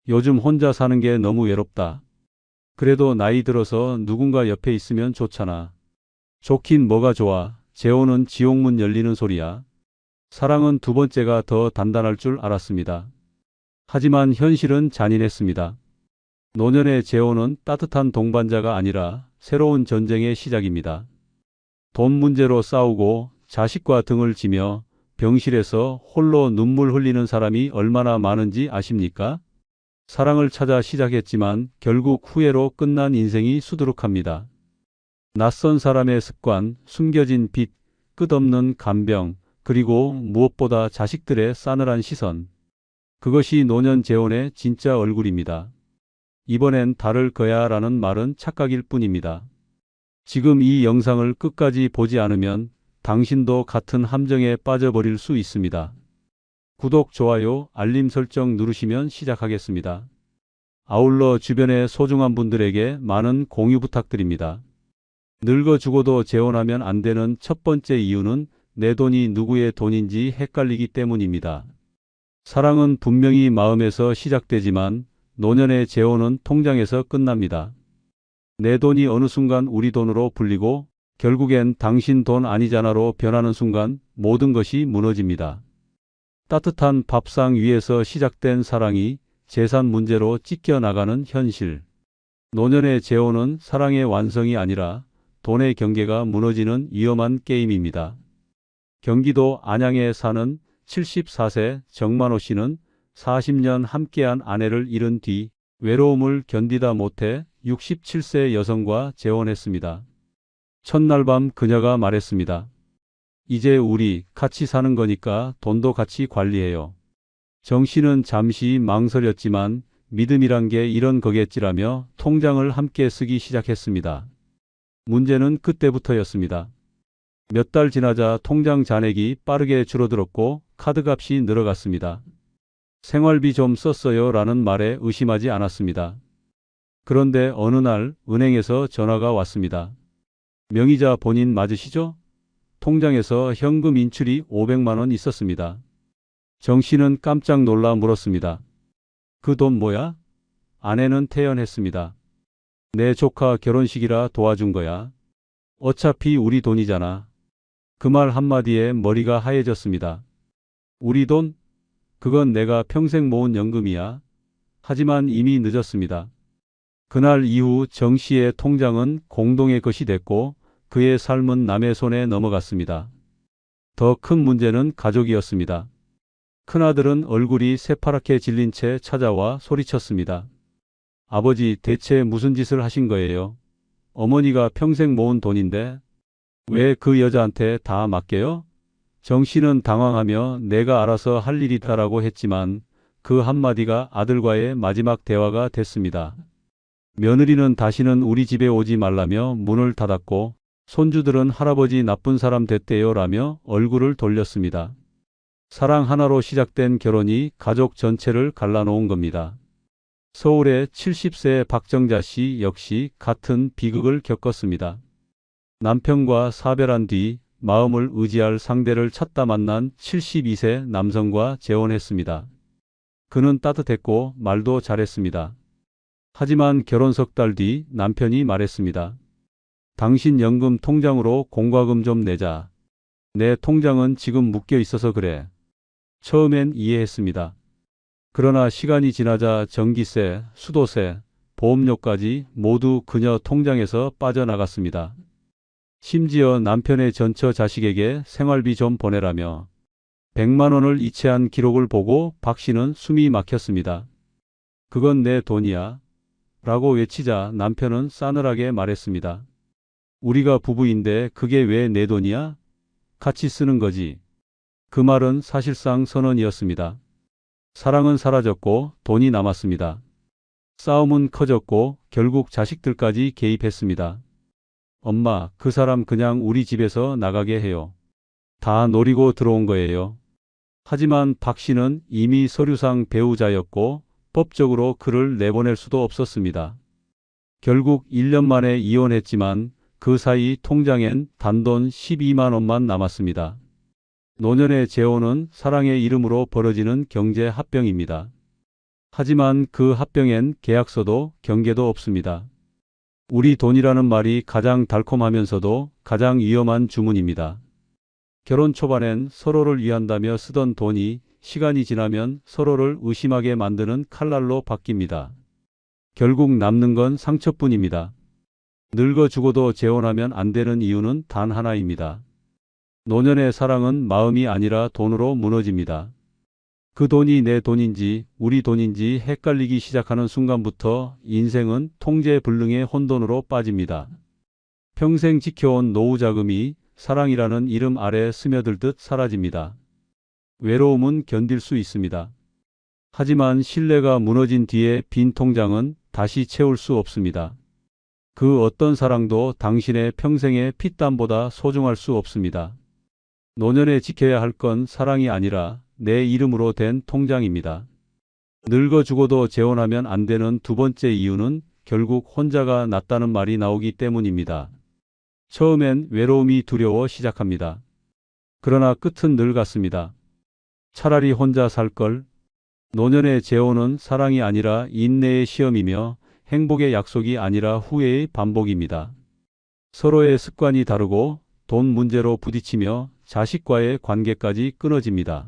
요즘 혼자 사는 게 너무 외롭다. 그래도 나이 들어서 누군가 옆에 있으면 좋잖아. 좋긴 뭐가 좋아. 재혼은 지옥문 열리는 소리야. 사랑은 두 번째가 더 단단할 줄 알았습니다. 하지만 현실은 잔인했습니다. 노년의 재혼은 따뜻한 동반자가 아니라 새로운 전쟁의 시작입니다. 돈 문제로 싸우고 자식과 등을 지며 병실에서 홀로 눈물 흘리는 사람이 얼마나 많은지 아십니까? 사랑을 찾아 시작했지만 결국 후회로 끝난 인생이 수두룩합니다. 낯선 사람의 습관, 숨겨진 빚, 끝없는 간병, 그리고 무엇보다 자식들의 싸늘한 시선. 그것이 노년 재혼의 진짜 얼굴입니다. 이번엔 다를 거야 라는 말은 착각일 뿐입니다. 지금 이 영상을 끝까지 보지 않으면 당신도 같은 함정에 빠져버릴 수 있습니다. 구독, 좋아요, 알림 설정 누르시면 시작하겠습니다. 아울러 주변의 소중한 분들에게 많은 공유 부탁드립니다. 늙어 죽어도 재혼하면 안 되는 첫 번째 이유는 내 돈이 누구의 돈인지 헷갈리기 때문입니다. 사랑은 분명히 마음에서 시작되지만 노년의 재혼은 통장에서 끝납니다. 내 돈이 어느 순간 우리 돈으로 불리고 결국엔 당신 돈 아니잖아로 변하는 순간 모든 것이 무너집니다. 따뜻한 밥상 위에서 시작된 사랑이 재산 문제로 찢겨나가는 현실. 노년의 재혼은 사랑의 완성이 아니라 돈의 경계가 무너지는 위험한 게임입니다. 경기도 안양에 사는 74세 정만호 씨는 40년 함께한 아내를 잃은 뒤 외로움을 견디다 못해 67세 여성과 재혼했습니다. 첫날 밤 그녀가 말했습니다. 이제 우리 같이 사는 거니까 돈도 같이 관리해요. 정 씨는 잠시 망설였지만 믿음이란 게 이런 거겠지라며 통장을 함께 쓰기 시작했습니다. 문제는 그때부터였습니다. 몇 달 지나자 통장 잔액이 빠르게 줄어들었고 카드값이 늘어갔습니다. 생활비 좀 썼어요 라는 말에 의심하지 않았습니다. 그런데 어느 날 은행에서 전화가 왔습니다. 명의자 본인 맞으시죠? 통장에서 현금 인출이 500만 원 있었습니다. 정 씨는 깜짝 놀라 물었습니다. 그 돈 뭐야? 아내는 태연했습니다. 내 조카 결혼식이라 도와준 거야. 어차피 우리 돈이잖아. 그 말 한마디에 머리가 하얘졌습니다. 우리 돈? 그건 내가 평생 모은 연금이야. 하지만 이미 늦었습니다. 그날 이후 정 씨의 통장은 공동의 것이 됐고 그의 삶은 남의 손에 넘어갔습니다. 더 큰 문제는 가족이었습니다. 큰아들은 얼굴이 새파랗게 질린 채 찾아와 소리쳤습니다. 아버지, 대체 무슨 짓을 하신 거예요? 어머니가 평생 모은 돈인데 왜 그 여자한테 다 맡겨요? 정 씨는 당황하며 내가 알아서 할 일이다라고 했지만 그 한마디가 아들과의 마지막 대화가 됐습니다. 며느리는 다시는 우리 집에 오지 말라며 문을 닫았고 손주들은 할아버지 나쁜 사람 됐대요 라며 얼굴을 돌렸습니다. 사랑 하나로 시작된 결혼이 가족 전체를 갈라놓은 겁니다. 서울의 70세 박정자 씨 역시 같은 비극을 겪었습니다. 남편과 사별한 뒤 마음을 의지할 상대를 찾다 만난 72세 남성과 재혼했습니다. 그는 따뜻했고 말도 잘했습니다. 하지만 결혼 석 달 뒤 남편이 말했습니다. 당신 연금 통장으로 공과금 좀 내자. 내 통장은 지금 묶여 있어서 그래. 처음엔 이해했습니다. 그러나 시간이 지나자 전기세, 수도세, 보험료까지 모두 그녀 통장에서 빠져나갔습니다. 심지어 남편의 전처 자식에게 생활비 좀 보내라며 100만 원을 이체한 기록을 보고 박 씨는 숨이 막혔습니다. 그건 내 돈이야. 라고 외치자 남편은 싸늘하게 말했습니다. 우리가 부부인데 그게 왜 내 돈이야? 같이 쓰는 거지. 그 말은 사실상 선언이었습니다. 사랑은 사라졌고 돈이 남았습니다. 싸움은 커졌고 결국 자식들까지 개입했습니다. 엄마, 그 사람 그냥 우리 집에서 나가게 해요. 다 노리고 들어온 거예요. 하지만 박 씨는 이미 서류상 배우자였고 법적으로 그를 내보낼 수도 없었습니다. 결국 1년 만에 이혼했지만 그 사이 통장엔 단돈 12만 원만 남았습니다. 노년의 재혼은 사랑의 이름으로 벌어지는 경제 합병입니다. 하지만 그 합병엔 계약서도 경계도 없습니다. 우리 돈이라는 말이 가장 달콤하면서도 가장 위험한 주문입니다. 결혼 초반엔 서로를 위한다며 쓰던 돈이 시간이 지나면 서로를 의심하게 만드는 칼날로 바뀝니다. 결국 남는 건 상처뿐입니다. 늙어 죽어도 재혼하면 안 되는 이유는 단 하나입니다. 노년의 사랑은 마음이 아니라 돈으로 무너집니다. 그 돈이 내 돈인지 우리 돈인지 헷갈리기 시작하는 순간부터 인생은 통제불능의 혼돈으로 빠집니다. 평생 지켜온 노후 자금이 사랑이라는 이름 아래 스며들듯 사라집니다. 외로움은 견딜 수 있습니다. 하지만 신뢰가 무너진 뒤에 빈 통장은 다시 채울 수 없습니다. 그 어떤 사랑도 당신의 평생의 피땀보다 소중할 수 없습니다. 노년에 지켜야 할 건 사랑이 아니라 내 이름으로 된 통장입니다. 늙어 죽어도 재혼하면 안 되는 두 번째 이유는 결국 혼자가 낫다는 말이 나오기 때문입니다. 처음엔 외로움이 두려워 시작합니다. 그러나 끝은 늘 같습니다. 차라리 혼자 살 걸. 노년의 재혼은 사랑이 아니라 인내의 시험이며 행복의 약속이 아니라 후회의 반복입니다. 서로의 습관이 다르고 돈 문제로 부딪히며 자식과의 관계까지 끊어집니다.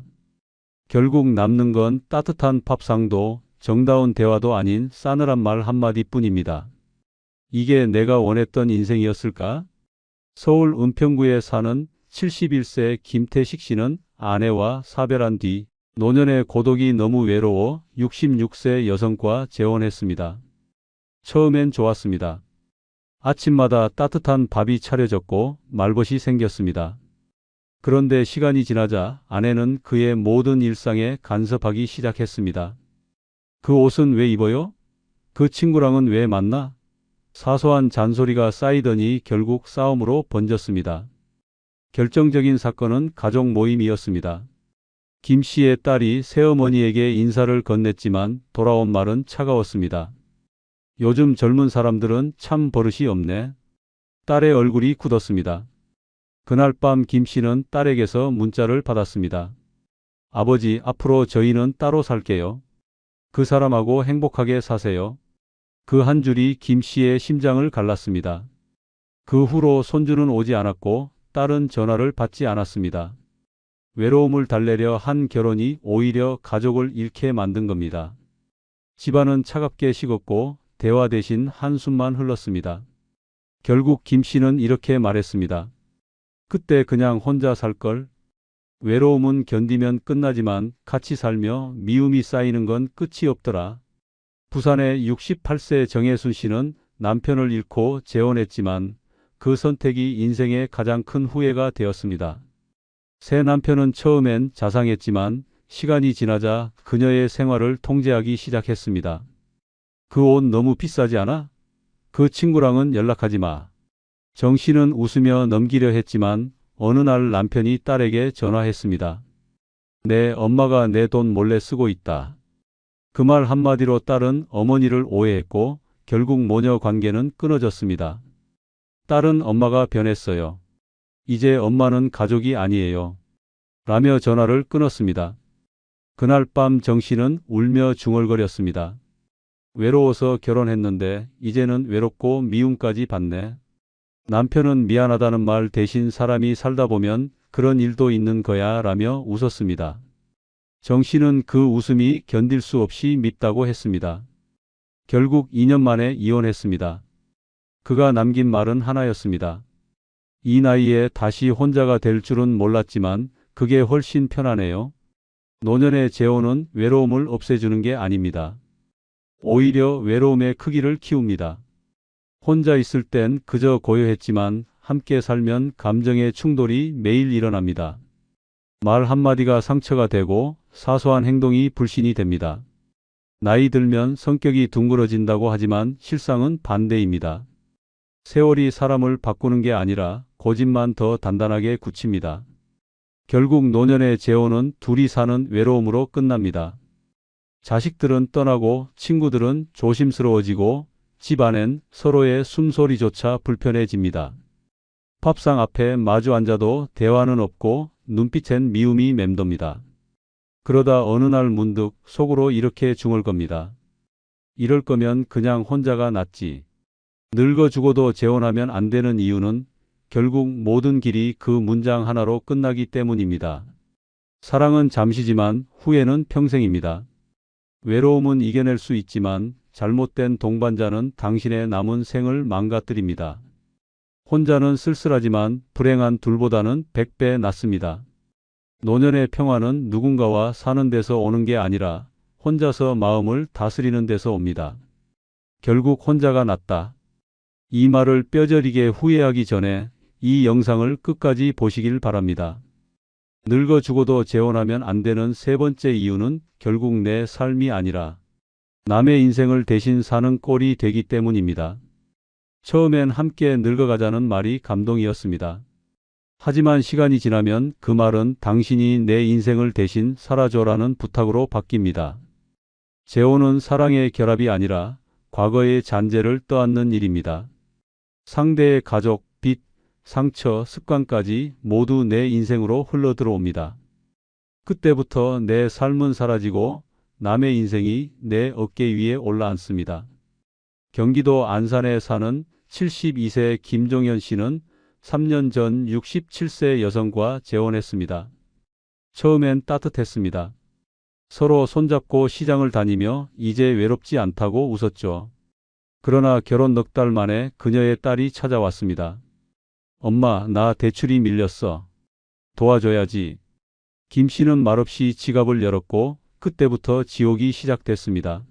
결국 남는 건 따뜻한 밥상도 정다운 대화도 아닌 싸늘한 말 한마디뿐입니다. 이게 내가 원했던 인생이었을까? 서울 은평구에 사는 71세 김태식 씨는 아내와 사별한 뒤 노년의 고독이 너무 외로워 66세 여성과 재혼했습니다. 처음엔 좋았습니다. 아침마다 따뜻한 밥이 차려졌고 말벗이 생겼습니다. 그런데 시간이 지나자 아내는 그의 모든 일상에 간섭하기 시작했습니다. 그 옷은 왜 입어요? 그 친구랑은 왜 만나? 사소한 잔소리가 쌓이더니 결국 싸움으로 번졌습니다. 결정적인 사건은 가족 모임이었습니다. 김 씨의 딸이 새어머니에게 인사를 건넸지만 돌아온 말은 차가웠습니다. 요즘 젊은 사람들은 참 버릇이 없네. 딸의 얼굴이 굳었습니다. 그날 밤 김 씨는 딸에게서 문자를 받았습니다. 아버지, 앞으로 저희는 따로 살게요. 그 사람하고 행복하게 사세요. 그 한 줄이 김 씨의 심장을 갈랐습니다. 그 후로 손주는 오지 않았고 딸은 전화를 받지 않았습니다. 외로움을 달래려 한 결혼이 오히려 가족을 잃게 만든 겁니다. 집안은 차갑게 식었고 대화 대신 한숨만 흘렀습니다. 결국 김 씨는 이렇게 말했습니다. 그때 그냥 혼자 살 걸. 외로움은 견디면 끝나지만 같이 살며 미움이 쌓이는 건 끝이 없더라. 부산의 68세 정혜순 씨는 남편을 잃고 재혼했지만 그 선택이 인생의 가장 큰 후회가 되었습니다. 새 남편은 처음엔 자상했지만 시간이 지나자 그녀의 생활을 통제하기 시작했습니다. 그 옷 너무 비싸지 않아? 그 친구랑은 연락하지 마. 정 씨는 웃으며 넘기려 했지만 어느 날 남편이 딸에게 전화했습니다. 내 엄마가 내 돈 몰래 쓰고 있다. 그 말 한마디로 딸은 어머니를 오해했고 결국 모녀 관계는 끊어졌습니다. 딸은 엄마가 변했어요. 이제 엄마는 가족이 아니에요. 라며 전화를 끊었습니다. 그날 밤 정 씨는 울며 중얼거렸습니다. 외로워서 결혼했는데 이제는 외롭고 미움까지 받네. 남편은 미안하다는 말 대신 사람이 살다 보면 그런 일도 있는 거야 라며 웃었습니다. 정 씨는 그 웃음이 견딜 수 없이 밉다고 했습니다. 결국 2년 만에 이혼했습니다. 그가 남긴 말은 하나였습니다. 이 나이에 다시 혼자가 될 줄은 몰랐지만 그게 훨씬 편하네요. 노년의 재혼은 외로움을 없애주는 게 아닙니다. 오히려 외로움의 크기를 키웁니다. 혼자 있을 땐 그저 고요했지만 함께 살면 감정의 충돌이 매일 일어납니다. 말 한마디가 상처가 되고 사소한 행동이 불신이 됩니다. 나이 들면 성격이 둥그러진다고 하지만 실상은 반대입니다. 세월이 사람을 바꾸는 게 아니라 고집만 더 단단하게 굳힙니다. 결국 노년의 재혼은 둘이 사는 외로움으로 끝납니다. 자식들은 떠나고 친구들은 조심스러워지고 집안엔 서로의 숨소리조차 불편해집니다. 밥상 앞에 마주 앉아도 대화는 없고 눈빛엔 미움이 맴돕니다. 그러다 어느 날 문득 속으로 이렇게 중얼 겁니다. 이럴 거면 그냥 혼자가 낫지. 늙어 죽어도 재혼하면 안 되는 이유는 결국 모든 길이 그 문장 하나로 끝나기 때문입니다. 사랑은 잠시지만 후회는 평생입니다. 외로움은 이겨낼 수 있지만 잘못된 동반자는 당신의 남은 생을 망가뜨립니다. 혼자는 쓸쓸하지만 불행한 둘보다는 100배 낫습니다. 노년의 평화는 누군가와 사는 데서 오는 게 아니라 혼자서 마음을 다스리는 데서 옵니다. 결국 혼자가 낫다. 이 말을 뼈저리게 후회하기 전에 이 영상을 끝까지 보시길 바랍니다. 늙어 죽어도 재혼하면 안 되는 세 번째 이유는 결국 내 삶이 아니라 남의 인생을 대신 사는 꼴이 되기 때문입니다. 처음엔 함께 늙어가자는 말이 감동이었습니다. 하지만 시간이 지나면 그 말은 당신이 내 인생을 대신 살아줘라는 부탁으로 바뀝니다. 재혼은 사랑의 결합이 아니라 과거의 잔재를 떠안는 일입니다. 상대의 가족, 빚, 상처, 습관까지 모두 내 인생으로 흘러들어옵니다. 그때부터 내 삶은 사라지고 남의 인생이 내 어깨 위에 올라앉습니다. 경기도 안산에 사는 72세 김종현 씨는 3년 전 67세 여성과 재혼했습니다. 처음엔 따뜻했습니다. 서로 손잡고 시장을 다니며 이제 외롭지 않다고 웃었죠. 그러나 결혼 넉 달 만에 그녀의 딸이 찾아왔습니다. 엄마, 나 대출이 밀렸어. 도와줘야지. 김 씨는 말없이 지갑을 열었고 그때부터 지옥이 시작됐습니다.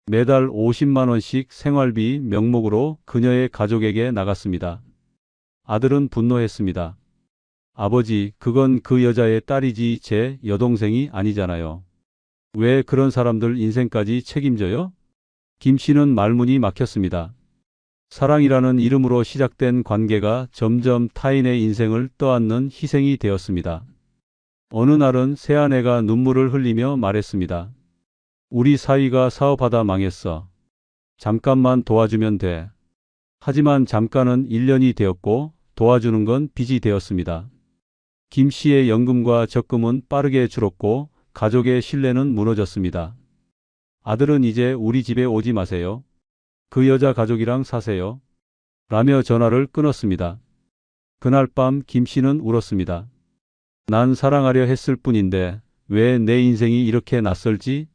매달 50만 원씩 생활비 명목으로 그녀의 가족에게 나갔습니다. 아들은 분노했습니다. 아버지, 그건 그 여자의 딸이지 제 여동생이 아니잖아요. 왜 그런 사람들 인생까지 책임져요? 김 씨는 말문이 막혔습니다. 사랑이라는 이름으로 시작된 관계가 점점 타인의 인생을 떠안는 희생이 되었습니다. 어느 날은 새아내가 눈물을 흘리며 말했습니다. 우리 사위가 사업하다 망했어. 잠깐만 도와주면 돼. 하지만 잠깐은 1년이 되었고 도와주는 건 빚이 되었습니다. 김 씨의 연금과 적금은 빠르게 줄었고 가족의 신뢰는 무너졌습니다. 아들은 이제 우리 집에 오지 마세요. 그 여자 가족이랑 사세요. 라며 전화를 끊었습니다. 그날 밤 김 씨는 울었습니다. 난 사랑하려 했을 뿐인데 왜 내 인생이 이렇게 낯설지?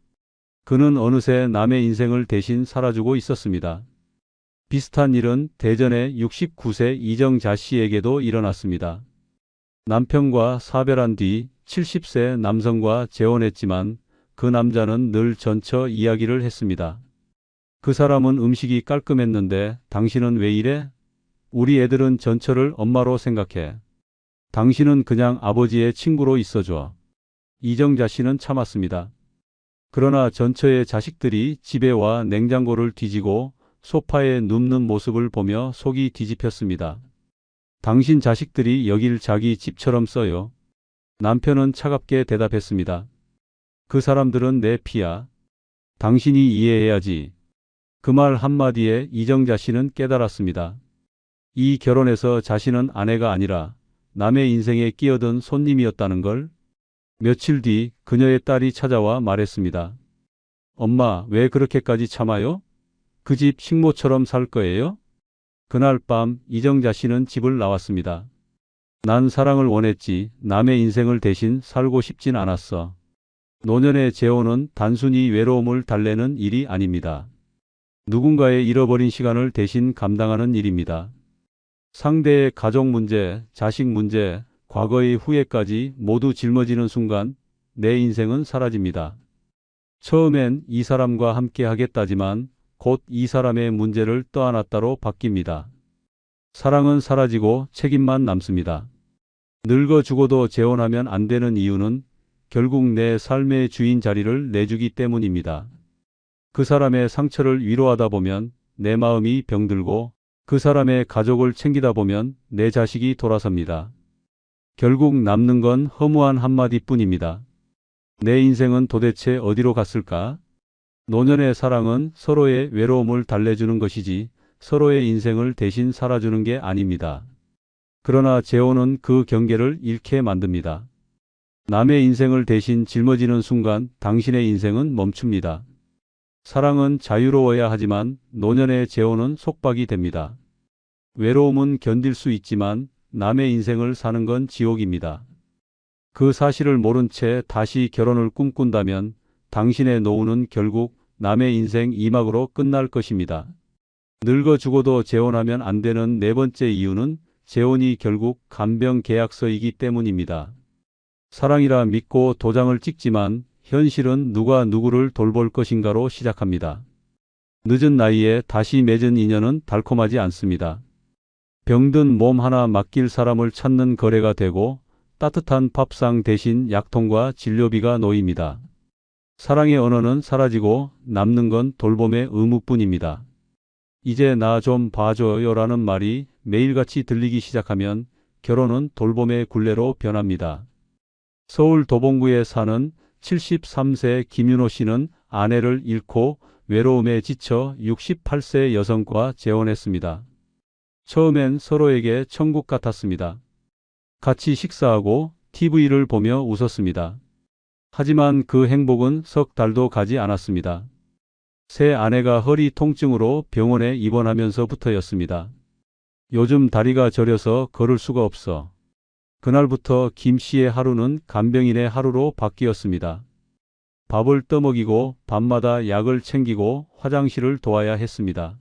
그는 어느새 남의 인생을 대신 살아주고 있었습니다. 비슷한 일은 대전의 69세 이정자 씨에게도 일어났습니다. 남편과 사별한 뒤 70세 남성과 재혼했지만 그 남자는 늘 전처 이야기를 했습니다. 그 사람은 음식이 깔끔했는데 당신은 왜 이래? 우리 애들은 전처를 엄마로 생각해. 당신은 그냥 아버지의 친구로 있어줘. 이정자 씨는 참았습니다. 그러나 전처의 자식들이 집에 와 냉장고를 뒤지고 소파에 눕는 모습을 보며 속이 뒤집혔습니다. 당신 자식들이 여길 자기 집처럼 써요. 남편은 차갑게 대답했습니다. 그 사람들은 내 피야. 당신이 이해해야지. 그 말 한마디에 이정자 씨는 깨달았습니다. 이 결혼에서 자신은 아내가 아니라 남의 인생에 끼어든 손님이었다는 걸. 며칠 뒤 그녀의 딸이 찾아와 말했습니다. 엄마, 왜 그렇게까지 참아요? 그 집 식모처럼 살 거예요? 그날 밤 이정자 씨는 집을 나왔습니다. 난 사랑을 원했지 남의 인생을 대신 살고 싶진 않았어. 노년의 재혼은 단순히 외로움을 달래는 일이 아닙니다. 누군가의 잃어버린 시간을 대신 감당하는 일입니다. 상대의 가족 문제, 자식 문제, 과거의 후회까지 모두 짊어지는 순간 내 인생은 사라집니다. 처음엔 이 사람과 함께 하겠다지만 곧 이 사람의 문제를 떠안았다로 바뀝니다. 사랑은 사라지고 책임만 남습니다. 늙어 죽어도 재혼하면 안 되는 이유는 결국 내 삶의 주인 자리를 내주기 때문입니다. 그 사람의 상처를 위로하다 보면 내 마음이 병들고 그 사람의 가족을 챙기다 보면 내 자식이 돌아섭니다. 결국 남는 건 허무한 한마디뿐입니다. 내 인생은 도대체 어디로 갔을까? 노년의 사랑은 서로의 외로움을 달래주는 것이지 서로의 인생을 대신 살아주는 게 아닙니다. 그러나 재혼은 그 경계를 잃게 만듭니다. 남의 인생을 대신 짊어지는 순간 당신의 인생은 멈춥니다. 사랑은 자유로워야 하지만 노년의 재혼은 속박이 됩니다. 외로움은 견딜 수 있지만 남의 인생을 사는 건 지옥입니다. 그 사실을 모른 채 다시 결혼을 꿈꾼다면 당신의 노후는 결국 남의 인생 2막으로 끝날 것입니다. 늙어 죽어도 재혼하면 안 되는 네 번째 이유는 재혼이 결국 간병 계약서이기 때문입니다. 사랑이라 믿고 도장을 찍지만 현실은 누가 누구를 돌볼 것인가로 시작합니다. 늦은 나이에 다시 맺은 인연은 달콤하지 않습니다. 병든 몸 하나 맡길 사람을 찾는 거래가 되고 따뜻한 밥상 대신 약통과 진료비가 놓입니다. 사랑의 언어는 사라지고 남는 건 돌봄의 의무뿐입니다. 이제 나 좀 봐줘요라는 말이 매일같이 들리기 시작하면 결혼은 돌봄의 굴레로 변합니다. 서울 도봉구에 사는 73세 김윤호 씨는 아내를 잃고 외로움에 지쳐 68세 여성과 재혼했습니다. 처음엔 서로에게 천국 같았습니다. 같이 식사하고 TV를 보며 웃었습니다. 하지만 그 행복은 석 달도 가지 않았습니다. 새 아내가 허리 통증으로 병원에 입원하면서부터였습니다. 요즘 다리가 저려서 걸을 수가 없어. 그날부터 김 씨의 하루는 간병인의 하루로 바뀌었습니다. 밥을 떠먹이고 밤마다 약을 챙기고 화장실을 도와야 했습니다.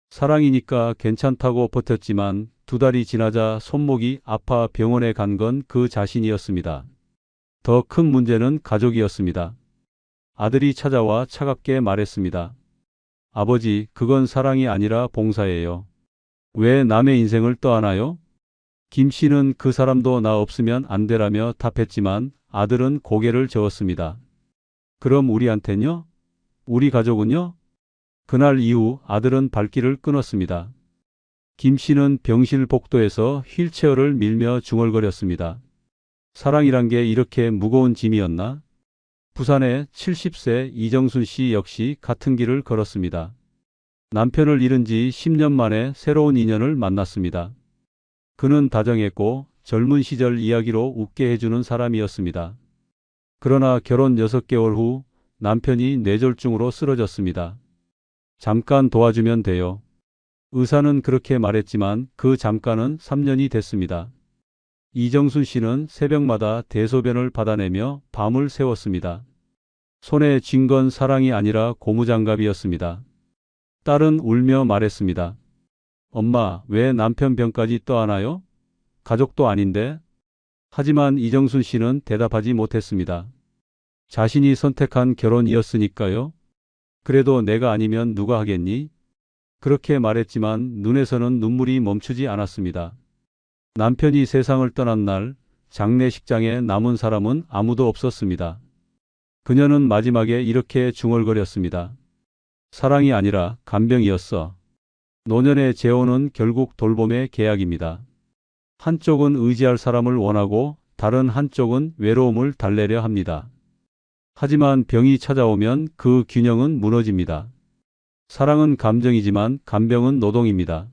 사랑이니까 괜찮다고 버텼지만 2달이 지나자 손목이 아파 병원에 간 건 그 자신이었습니다. 더 큰 문제는 가족이었습니다. 아들이 찾아와 차갑게 말했습니다. 아버지, 그건 사랑이 아니라 봉사예요. 왜 남의 인생을 떠안아요? 김 씨는 그 사람도 나 없으면 안 되라며 답했지만 아들은 고개를 저었습니다. 그럼 우리한텐요? 우리 가족은요? 그날 이후 아들은 발길을 끊었습니다. 김 씨는 병실 복도에서 휠체어를 밀며 중얼거렸습니다. 사랑이란 게 이렇게 무거운 짐이었나? 부산의 70세 이정순 씨 역시 같은 길을 걸었습니다. 남편을 잃은 지 10년 만에 새로운 인연을 만났습니다. 그는 다정했고 젊은 시절 이야기로 웃게 해주는 사람이었습니다. 그러나 결혼 6개월 후 남편이 뇌졸중으로 쓰러졌습니다. 잠깐 도와주면 돼요. 의사는 그렇게 말했지만 그 잠깐은 3년이 됐습니다. 이정순 씨는 새벽마다 대소변을 받아내며 밤을 새웠습니다. 손에 쥔 건 사랑이 아니라 고무장갑이었습니다. 딸은 울며 말했습니다. 엄마, 왜 남편 병까지 떠안아요? 가족도 아닌데? 하지만 이정순 씨는 대답하지 못했습니다. 자신이 선택한 결혼이었으니까요. 그래도 내가 아니면 누가 하겠니? 그렇게 말했지만 눈에서는 눈물이 멈추지 않았습니다. 남편이 세상을 떠난 날 장례식장에 남은 사람은 아무도 없었습니다. 그녀는 마지막에 이렇게 중얼거렸습니다. 사랑이 아니라 간병이었어. 노년의 재혼은 결국 돌봄의 계약입니다. 한쪽은 의지할 사람을 원하고 다른 한쪽은 외로움을 달래려 합니다. 하지만 병이 찾아오면 그 균형은 무너집니다. 사랑은 감정이지만 간병은 노동입니다.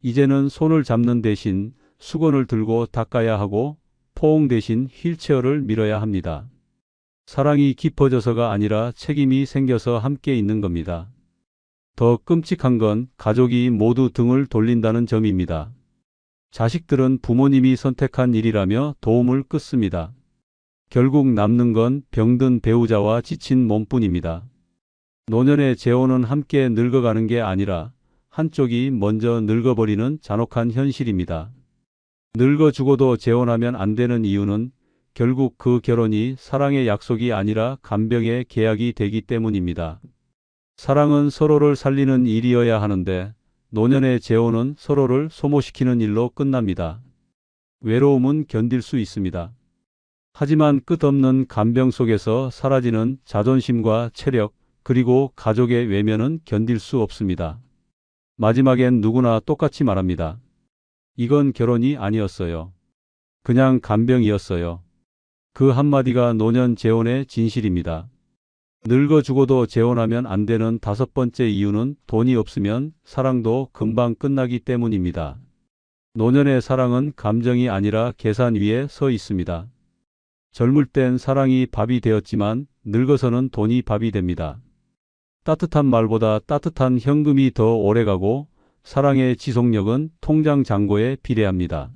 이제는 손을 잡는 대신 수건을 들고 닦아야 하고 포옹 대신 휠체어를 밀어야 합니다. 사랑이 깊어져서가 아니라 책임이 생겨서 함께 있는 겁니다. 더 끔찍한 건 가족이 모두 등을 돌린다는 점입니다. 자식들은 부모님이 선택한 일이라며 도움을 끊습니다. 결국 남는 건 병든 배우자와 지친 몸뿐입니다. 노년의 재혼은 함께 늙어가는 게 아니라 한쪽이 먼저 늙어버리는 잔혹한 현실입니다. 늙어 죽어도 재혼하면 안 되는 이유는 결국 그 결혼이 사랑의 약속이 아니라 간병의 계약이 되기 때문입니다. 사랑은 서로를 살리는 일이어야 하는데 노년의 재혼은 서로를 소모시키는 일로 끝납니다. 외로움은 견딜 수 있습니다. 하지만 끝없는 간병 속에서 사라지는 자존심과 체력 그리고 가족의 외면은 견딜 수 없습니다. 마지막엔 누구나 똑같이 말합니다. 이건 결혼이 아니었어요. 그냥 간병이었어요. 그 한마디가 노년 재혼의 진실입니다. 늙어 죽어도 재혼하면 안 되는 5번째 이유는 돈이 없으면 사랑도 금방 끝나기 때문입니다. 노년의 사랑은 감정이 아니라 계산 위에 서 있습니다. 젊을 땐 사랑이 밥이 되었지만 늙어서는 돈이 밥이 됩니다. 따뜻한 말보다 따뜻한 현금이 더 오래가고 사랑의 지속력은 통장 잔고에 비례합니다.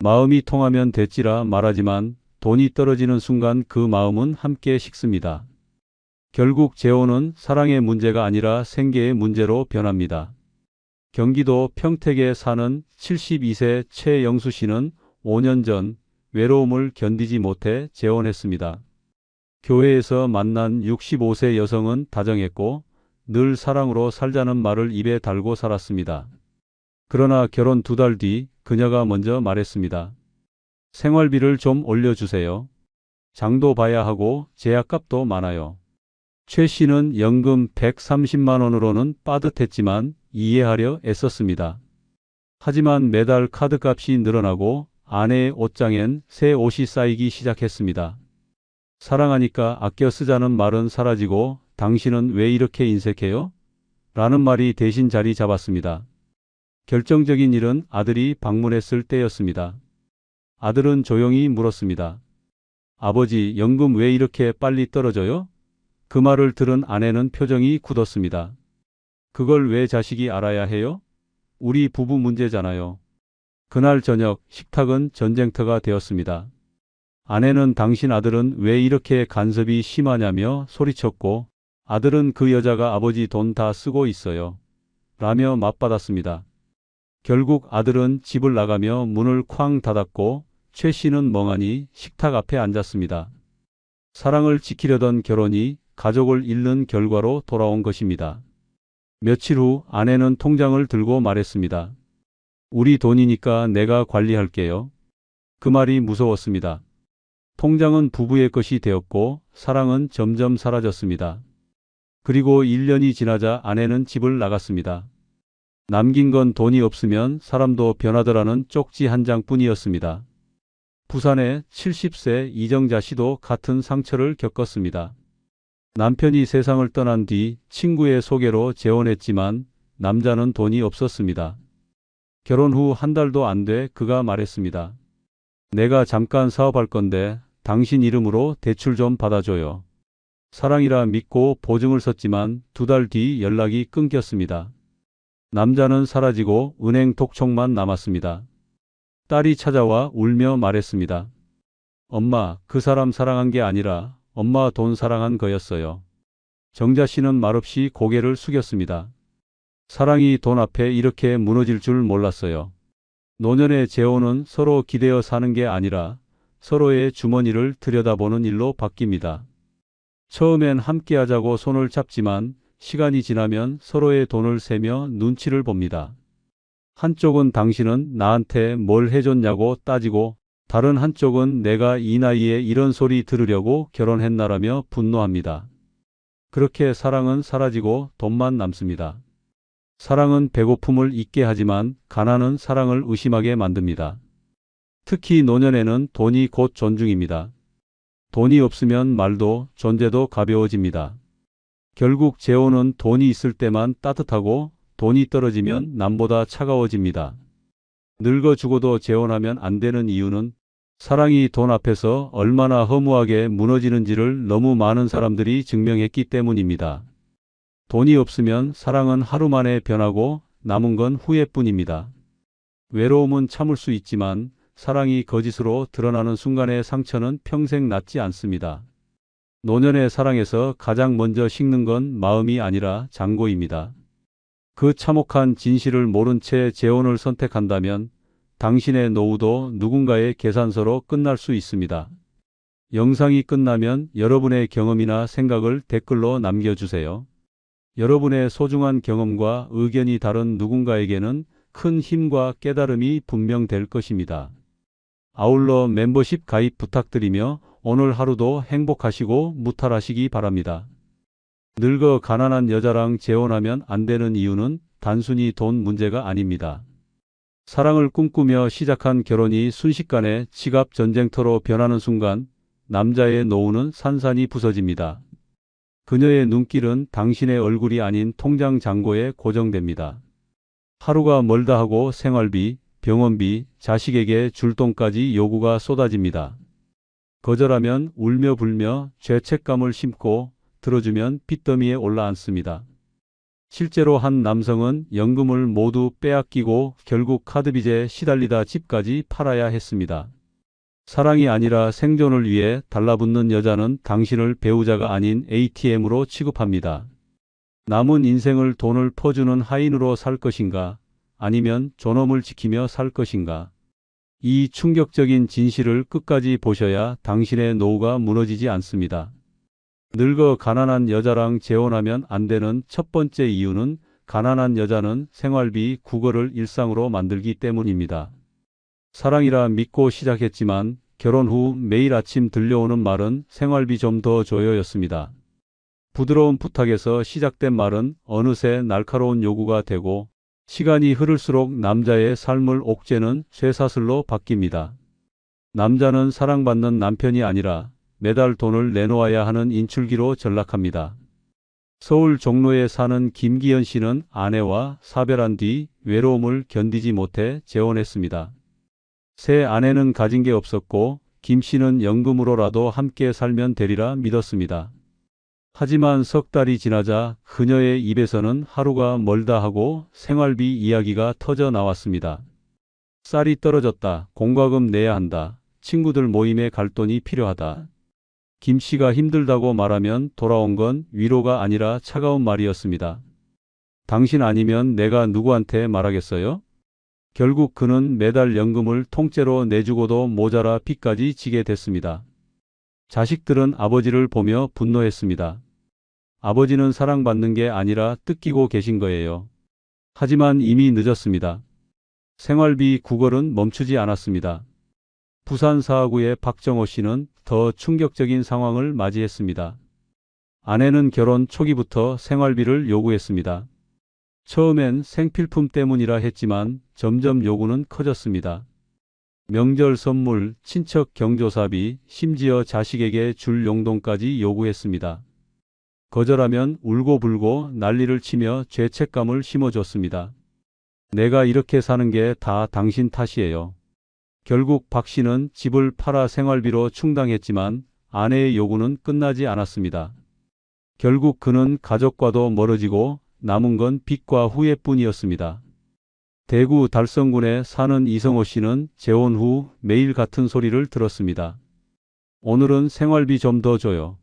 마음이 통하면 됐지라 말하지만 돈이 떨어지는 순간 그 마음은 함께 식습니다. 결국 재혼은 사랑의 문제가 아니라 생계의 문제로 변합니다. 경기도 평택에 사는 72세 최영수 씨는 5년 전 외로움을 견디지 못해 재혼했습니다. 교회에서 만난 65세 여성은 다정했고 늘 사랑으로 살자는 말을 입에 달고 살았습니다. 그러나 결혼 2달 뒤 그녀가 먼저 말했습니다. 생활비를 좀 올려주세요. 장도 봐야 하고 제약값도 많아요. 최 씨는 연금 130만 원으로는 빠듯했지만 이해하려 애썼습니다. 하지만 매달 카드값이 늘어나고 아내의 옷장엔 새 옷이 쌓이기 시작했습니다. 사랑하니까 아껴 쓰자는 말은 사라지고 당신은 왜 이렇게 인색해요? 라는 말이 대신 자리 잡았습니다. 결정적인 일은 아들이 방문했을 때였습니다. 아들은 조용히 물었습니다. 아버지, 연금 왜 이렇게 빨리 떨어져요? 그 말을 들은 아내는 표정이 굳었습니다. 그걸 왜 자식이 알아야 해요? 우리 부부 문제잖아요. 그날 저녁 식탁은 전쟁터가 되었습니다. 아내는 당신 아들은 왜 이렇게 간섭이 심하냐며 소리쳤고 아들은 그 여자가 아버지 돈 다 쓰고 있어요. 라며 맞받았습니다. 결국 아들은 집을 나가며 문을 쾅 닫았고 최 씨는 멍하니 식탁 앞에 앉았습니다. 사랑을 지키려던 결혼이 가족을 잃는 결과로 돌아온 것입니다. 며칠 후 아내는 통장을 들고 말했습니다. 우리 돈이니까 내가 관리할게요. 그 말이 무서웠습니다. 통장은 부부의 것이 되었고 사랑은 점점 사라졌습니다. 그리고 1년이 지나자 아내는 집을 나갔습니다. 남긴 건 돈이 없으면 사람도 변하더라는 쪽지 한 장뿐이었습니다. 부산의 70세 이정자 씨도 같은 상처를 겪었습니다. 남편이 세상을 떠난 뒤 친구의 소개로 재혼했지만 남자는 돈이 없었습니다. 결혼 후 한 달도 안 돼 그가 말했습니다. 내가 잠깐 사업할 건데 당신 이름으로 대출 좀 받아줘요. 사랑이라 믿고 보증을 섰지만 2달 뒤 연락이 끊겼습니다. 남자는 사라지고 은행 독촉만 남았습니다. 딸이 찾아와 울며 말했습니다. 엄마, 그 사람 사랑한 게 아니라 엄마 돈 사랑한 거였어요. 정자 씨는 말없이 고개를 숙였습니다. 사랑이 돈 앞에 이렇게 무너질 줄 몰랐어요. 노년의 재혼은 서로 기대어 사는 게 아니라 서로의 주머니를 들여다보는 일로 바뀝니다. 처음엔 함께하자고 손을 잡지만 시간이 지나면 서로의 돈을 세며 눈치를 봅니다. 한쪽은 당신은 나한테 뭘 해줬냐고 따지고 다른 한쪽은 내가 이 나이에 이런 소리 들으려고 결혼했나라며 분노합니다. 그렇게 사랑은 사라지고 돈만 남습니다. 사랑은 배고픔을 잊게 하지만 가난은 사랑을 의심하게 만듭니다. 특히 노년에는 돈이 곧 존중입니다. 돈이 없으면 말도 존재도 가벼워집니다. 결국 재혼은 돈이 있을 때만 따뜻하고 돈이 떨어지면 남보다 차가워집니다. 늙어 죽어도 재혼하면 안 되는 이유는 사랑이 돈 앞에서 얼마나 허무하게 무너지는지를 너무 많은 사람들이 증명했기 때문입니다. 돈이 없으면 사랑은 하루 만에 변하고 남은 건 후회뿐입니다. 외로움은 참을 수 있지만 사랑이 거짓으로 드러나는 순간의 상처는 평생 낫지 않습니다. 노년의 사랑에서 가장 먼저 식는 건 마음이 아니라 잔고입니다. 그 참혹한 진실을 모른 채 재혼을 선택한다면 당신의 노후도 누군가의 계산서로 끝날 수 있습니다. 영상이 끝나면 여러분의 경험이나 생각을 댓글로 남겨주세요. 여러분의 소중한 경험과 의견이 다른 누군가에게는 큰 힘과 깨달음이 분명될 것입니다. 아울러 멤버십 가입 부탁드리며 오늘 하루도 행복하시고 무탈하시기 바랍니다. 늙어 가난한 여자랑 재혼하면 안 되는 이유는 단순히 돈 문제가 아닙니다. 사랑을 꿈꾸며 시작한 결혼이 순식간에 지갑 전쟁터로 변하는 순간 남자의 노후는 산산이 부서집니다. 그녀의 눈길은 당신의 얼굴이 아닌 통장 잔고에 고정됩니다. 하루가 멀다 하고 생활비, 병원비, 자식에게 줄 돈까지 요구가 쏟아집니다. 거절하면 울며 불며 죄책감을 심고 들어주면 빚더미에 올라앉습니다. 실제로 한 남성은 연금을 모두 빼앗기고 결국 카드빚에 시달리다 집까지 팔아야 했습니다. 사랑이 아니라 생존을 위해 달라붙는 여자는 당신을 배우자가 아닌 ATM으로 취급합니다. 남은 인생을 돈을 퍼주는 하인으로 살 것인가? 아니면 존엄을 지키며 살 것인가? 이 충격적인 진실을 끝까지 보셔야 당신의 노후가 무너지지 않습니다. 늙어 가난한 여자랑 재혼하면 안 되는 첫 번째 이유는 가난한 여자는 생활비 국어를 일상으로 만들기 때문입니다. 사랑이라 믿고 시작했지만 결혼 후 매일 아침 들려오는 말은 생활비 좀 더 줘요였습니다. 부드러운 부탁에서 시작된 말은 어느새 날카로운 요구가 되고 시간이 흐를수록 남자의 삶을 옥죄는 쇠사슬로 바뀝니다. 남자는 사랑받는 남편이 아니라 매달 돈을 내놓아야 하는 인출기로 전락합니다. 서울 종로에 사는 김기현 씨는 아내와 사별한 뒤 외로움을 견디지 못해 재혼했습니다. 새 아내는 가진 게 없었고 김 씨는 연금으로라도 함께 살면 되리라 믿었습니다. 하지만 석 달이 지나자 그녀의 입에서는 하루가 멀다 하고 생활비 이야기가 터져 나왔습니다. 쌀이 떨어졌다. 공과금 내야 한다. 친구들 모임에 갈 돈이 필요하다. 김 씨가 힘들다고 말하면 돌아온 건 위로가 아니라 차가운 말이었습니다. 당신 아니면 내가 누구한테 말하겠어요? 결국 그는 매달 연금을 통째로 내주고도 모자라 빚까지 지게 됐습니다. 자식들은 아버지를 보며 분노했습니다. 아버지는 사랑받는 게 아니라 뜯기고 계신 거예요. 하지만 이미 늦었습니다. 생활비 구걸은 멈추지 않았습니다. 부산 사하구의 박정호 씨는 더 충격적인 상황을 맞이했습니다. 아내는 결혼 초기부터 생활비를 요구했습니다. 처음엔 생필품 때문이라 했지만 점점 요구는 커졌습니다. 명절 선물, 친척 경조사비, 심지어 자식에게 줄 용돈까지 요구했습니다. 거절하면 울고불고 난리를 치며 죄책감을 심어줬습니다. 내가 이렇게 사는 게 다 당신 탓이에요. 결국 박 씨는 집을 팔아 생활비로 충당했지만 아내의 요구는 끝나지 않았습니다. 결국 그는 가족과도 멀어지고 남은 건 빚과 후회뿐이었습니다. 대구 달성군에 사는 이성호 씨는 재혼 후 매일 같은 소리를 들었습니다. 오늘은 생활비 좀 더 줘요.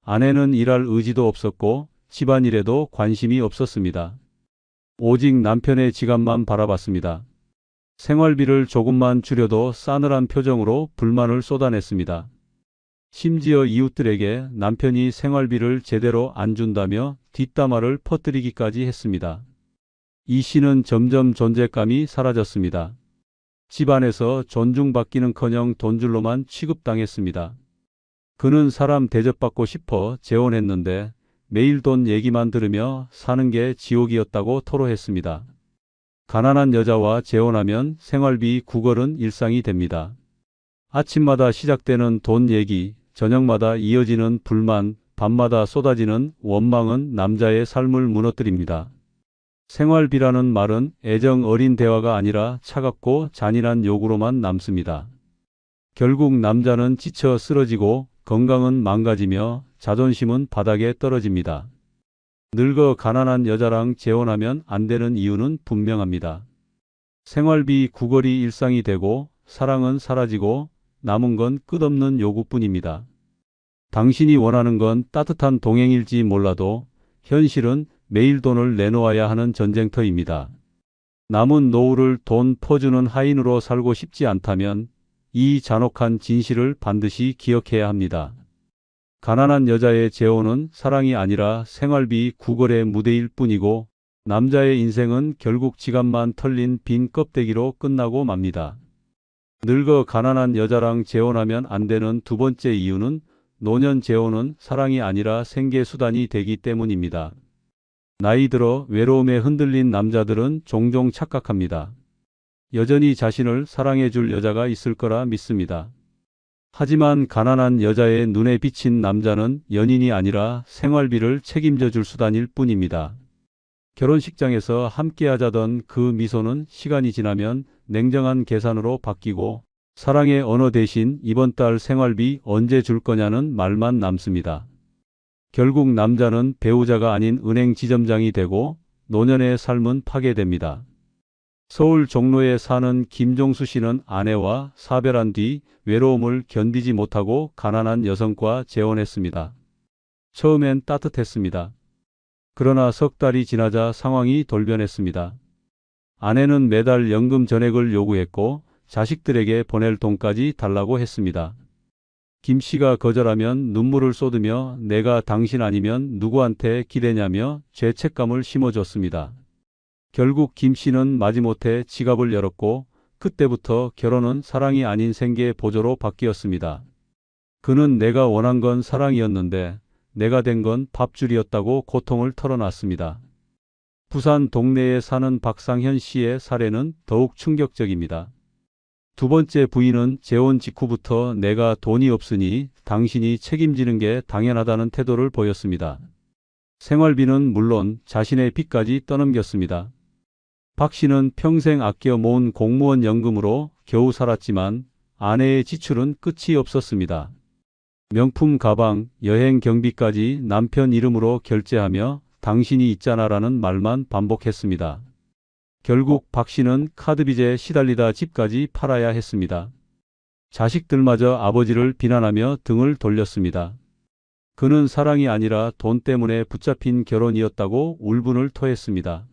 아내는 일할 의지도 없었고 집안일에도 관심이 없었습니다. 오직 남편의 지갑만 바라봤습니다. 생활비를 조금만 줄여도 싸늘한 표정으로 불만을 쏟아냈습니다. 심지어 이웃들에게 남편이 생활비를 제대로 안 준다며 뒷담화를 퍼뜨리기까지 했습니다. 이 씨는 점점 존재감이 사라졌습니다. 집안에서 존중받기는커녕 돈줄로만 취급당했습니다. 그는 사람 대접받고 싶어 재혼했는데 매일 돈 얘기만 들으며 사는 게 지옥이었다고 토로했습니다. 가난한 여자와 재혼하면 생활비 구걸은 일상이 됩니다. 아침마다 시작되는 돈 얘기, 저녁마다 이어지는 불만, 밤마다 쏟아지는 원망은 남자의 삶을 무너뜨립니다. 생활비라는 말은 애정 어린 대화가 아니라 차갑고 잔인한 요구로만 남습니다. 결국 남자는 지쳐 쓰러지고 건강은 망가지며 자존심은 바닥에 떨어집니다. 늙어 가난한 여자랑 재혼하면 안 되는 이유는 분명합니다. 생활비 구걸이 일상이 되고 사랑은 사라지고 남은 건 끝없는 요구뿐입니다. 당신이 원하는 건 따뜻한 동행일지 몰라도 현실은 매일 돈을 내놓아야 하는 전쟁터입니다. 남은 노후를 돈 퍼주는 하인으로 살고 싶지 않다면 이 잔혹한 진실을 반드시 기억해야 합니다. 가난한 여자의 재혼은 사랑이 아니라 생활비 구걸의 무대일 뿐이고 남자의 인생은 결국 지갑만 털린 빈 껍데기로 끝나고 맙니다. 늙어 가난한 여자랑 재혼하면 안 되는 두 번째 이유는 노년 재혼은 사랑이 아니라 생계수단이 되기 때문입니다. 나이 들어 외로움에 흔들린 남자들은 종종 착각합니다. 여전히 자신을 사랑해줄 여자가 있을 거라 믿습니다. 하지만 가난한 여자의 눈에 비친 남자는 연인이 아니라 생활비를 책임져 줄 수단일 뿐입니다. 결혼식장에서 함께 하자던 그 미소는 시간이 지나면 냉정한 계산으로 바뀌고 사랑의 언어 대신 이번 달 생활비 언제 줄 거냐는 말만 남습니다. 결국 남자는 배우자가 아닌 은행 지점장이 되고 노년의 삶은 파괴됩니다. 서울 종로에 사는 김종수 씨는 아내와 사별한 뒤 외로움을 견디지 못하고 가난한 여성과 재혼했습니다. 처음엔 따뜻했습니다. 그러나 석 달이 지나자 상황이 돌변했습니다. 아내는 매달 연금 전액을 요구했고 자식들에게 보낼 돈까지 달라고 했습니다. 김 씨가 거절하면 눈물을 쏟으며 내가 당신 아니면 누구한테 기대냐며 죄책감을 심어줬습니다. 결국 김 씨는 마지못해 지갑을 열었고 그때부터 결혼은 사랑이 아닌 생계 보조로 바뀌었습니다. 그는 내가 원한 건 사랑이었는데 내가 된 건 밥줄이었다고 고통을 털어놨습니다. 부산 동네에 사는 박상현 씨의 사례는 더욱 충격적입니다. 두 번째 부인은 재혼 직후부터 내가 돈이 없으니 당신이 책임지는 게 당연하다는 태도를 보였습니다. 생활비는 물론 자신의 빚까지 떠넘겼습니다. 박 씨는 평생 아껴 모은 공무원 연금으로 겨우 살았지만 아내의 지출은 끝이 없었습니다. 명품 가방, 여행 경비까지 남편 이름으로 결제하며 당신이 있잖아라는 말만 반복했습니다. 결국 박 씨는 카드빚에 시달리다 집까지 팔아야 했습니다. 자식들마저 아버지를 비난하며 등을 돌렸습니다. 그는 사랑이 아니라 돈 때문에 붙잡힌 결혼이었다고 울분을 토했습니다.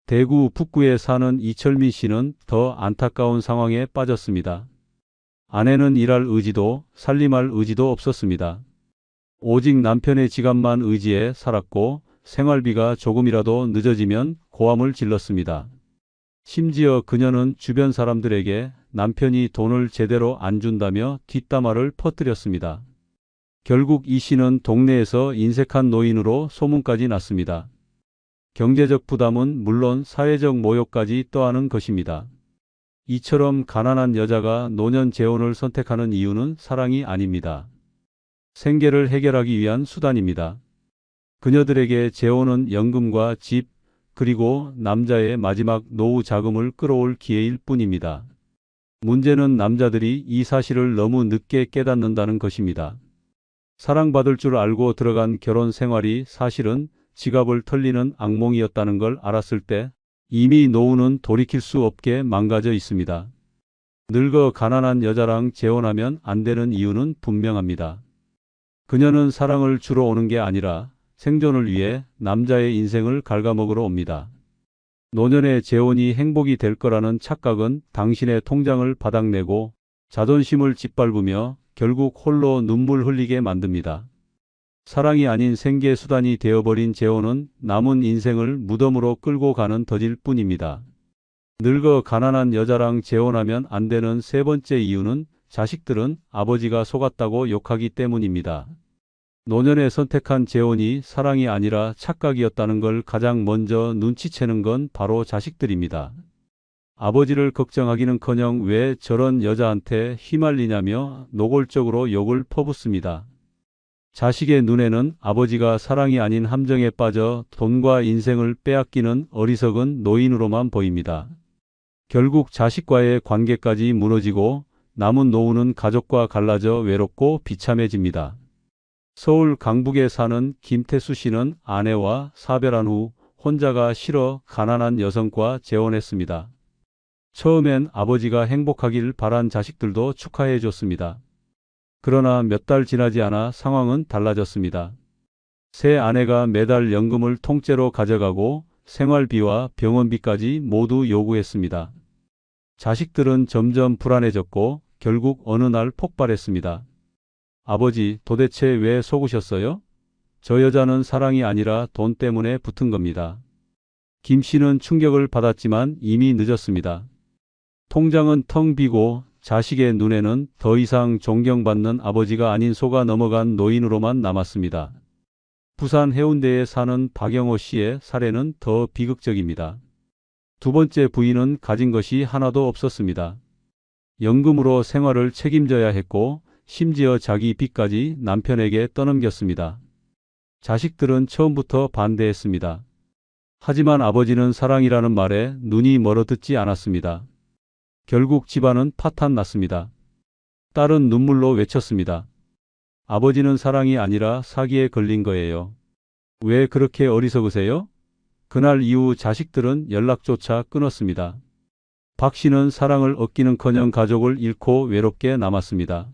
대구 북구에 사는 이철민 씨는 더 안타까운 상황에 빠졌습니다. 아내는 일할 의지도 살림할 의지도 없었습니다. 오직 남편의 지갑만 의지해 살았고 생활비가 조금이라도 늦어지면 고함을 질렀습니다. 심지어 그녀는 주변 사람들에게 남편이 돈을 제대로 안 준다며 뒷담화를 퍼뜨렸습니다. 결국 이 씨는 동네에서 인색한 노인으로 소문까지 났습니다. 경제적 부담은 물론 사회적 모욕까지 떠안은 것입니다. 이처럼 가난한 여자가 노년 재혼을 선택하는 이유는 사랑이 아닙니다. 생계를 해결하기 위한 수단입니다. 그녀들에게 재혼은 연금과 집, 그리고 남자의 마지막 노후 자금을 끌어올 기회일 뿐입니다. 문제는 남자들이 이 사실을 너무 늦게 깨닫는다는 것입니다. 사랑받을 줄 알고 들어간 결혼 생활이 사실은 지갑을 털리는 악몽이었다는 걸 알았을 때 이미 노후는 돌이킬 수 없게 망가져 있습니다. 늙어 가난한 여자랑 재혼하면 안 되는 이유는 분명합니다. 그녀는 사랑을 주러 오는 게 아니라 생존을 위해 남자의 인생을 갉아먹으러 옵니다. 노년의 재혼이 행복이 될 거라는 착각은 당신의 통장을 바닥내고 자존심을 짓밟으며 결국 홀로 눈물 흘리게 만듭니다. 사랑이 아닌 생계 수단이 되어버린 재혼은 남은 인생을 무덤으로 끌고 가는 덫일 뿐입니다. 늙어 가난한 여자랑 재혼하면 안 되는 세 번째 이유는 자식들은 아버지가 속았다고 욕하기 때문입니다. 노년에 선택한 재혼이 사랑이 아니라 착각이었다는 걸 가장 먼저 눈치채는 건 바로 자식들입니다. 아버지를 걱정하기는커녕 왜 저런 여자한테 휘말리냐며 노골적으로 욕을 퍼붓습니다. 자식의 눈에는 아버지가 사랑이 아닌 함정에 빠져 돈과 인생을 빼앗기는 어리석은 노인으로만 보입니다. 결국 자식과의 관계까지 무너지고 남은 노후는 가족과 갈라져 외롭고 비참해집니다. 서울 강북에 사는 김태수 씨는 아내와 사별한 후 혼자가 싫어 가난한 여성과 재혼했습니다. 처음엔 아버지가 행복하길 바란 자식들도 축하해 줬습니다. 그러나 몇 달 지나지 않아 상황은 달라졌습니다. 새 아내가 매달 연금을 통째로 가져가고 생활비와 병원비까지 모두 요구했습니다. 자식들은 점점 불안해졌고 결국 어느 날 폭발했습니다. 아버지, 도대체 왜 속으셨어요? 저 여자는 사랑이 아니라 돈 때문에 붙은 겁니다. 김 씨는 충격을 받았지만 이미 늦었습니다. 통장은 텅 비고 자식의 눈에는 더 이상 존경받는 아버지가 아닌 속아 넘어간 노인으로만 남았습니다. 부산 해운대에 사는 박영호 씨의 사례는 더 비극적입니다. 두 번째 부인은 가진 것이 하나도 없었습니다. 연금으로 생활을 책임져야 했고 심지어 자기 빚까지 남편에게 떠넘겼습니다. 자식들은 처음부터 반대했습니다. 하지만 아버지는 사랑이라는 말에 눈이 멀어 듣지 않았습니다. 결국 집안은 파탄 났습니다. 딸은 눈물로 외쳤습니다. 아버지는 사랑이 아니라 사기에 걸린 거예요. 왜 그렇게 어리석으세요? 그날 이후 자식들은 연락조차 끊었습니다. 박 씨는 사랑을 얻기는커녕 가족을 잃고 외롭게 남았습니다.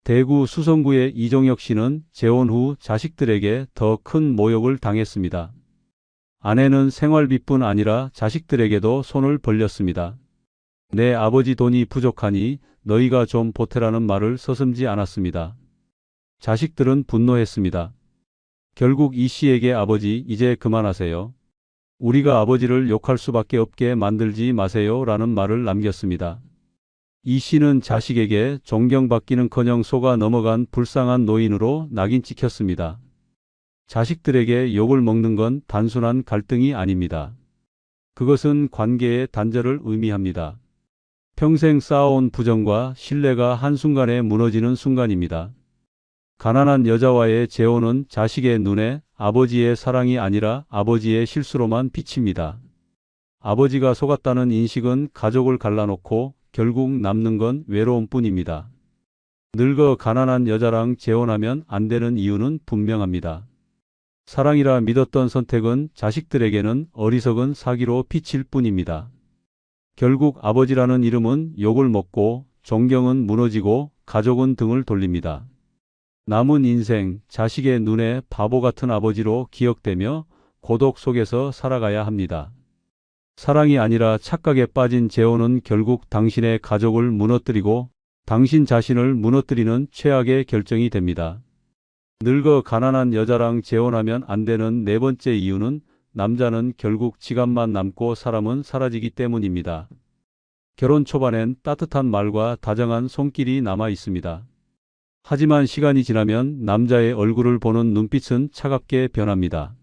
대구 수성구의 이종혁 씨는 재혼 후 자식들에게 더 큰 모욕을 당했습니다. 아내는 생활비뿐 아니라 자식들에게도 손을 벌렸습니다. 내 아버지 돈이 부족하니 너희가 좀 보태라는 말을 서슴지 않았습니다. 자식들은 분노했습니다. 결국 이 씨에게 아버지 이제 그만하세요. 우리가 아버지를 욕할 수밖에 없게 만들지 마세요 라는 말을 남겼습니다. 이 씨는 자식에게 존경받기는커녕 속아 넘어간 불쌍한 노인으로 낙인 찍혔습니다. 자식들에게 욕을 먹는 건 단순한 갈등이 아닙니다. 그것은 관계의 단절을 의미합니다. 평생 쌓아온 부정과 신뢰가 한순간에 무너지는 순간입니다. 가난한 여자와의 재혼은 자식의 눈에 아버지의 사랑이 아니라 아버지의 실수로만 비칩니다. 아버지가 속았다는 인식은 가족을 갈라놓고 결국 남는 건 외로움뿐입니다. 늙어 가난한 여자랑 재혼하면 안 되는 이유는 분명합니다. 사랑이라 믿었던 선택은 자식들에게는 어리석은 사기로 비칠 뿐입니다. 결국 아버지라는 이름은 욕을 먹고 존경은 무너지고 가족은 등을 돌립니다. 남은 인생 자식의 눈에 바보 같은 아버지로 기억되며 고독 속에서 살아가야 합니다. 사랑이 아니라 착각에 빠진 재혼은 결국 당신의 가족을 무너뜨리고 당신 자신을 무너뜨리는 최악의 결정이 됩니다. 늙어 가난한 여자랑 재혼하면 안 되는 네 번째 이유는 남자는 결국 지갑만 남고 사람은 사라지기 때문입니다. 결혼 초반엔 따뜻한 말과 다정한 손길이 남아 있습니다. 하지만 시간이 지나면 남자의 얼굴을 보는 눈빛은 차갑게 변합니다.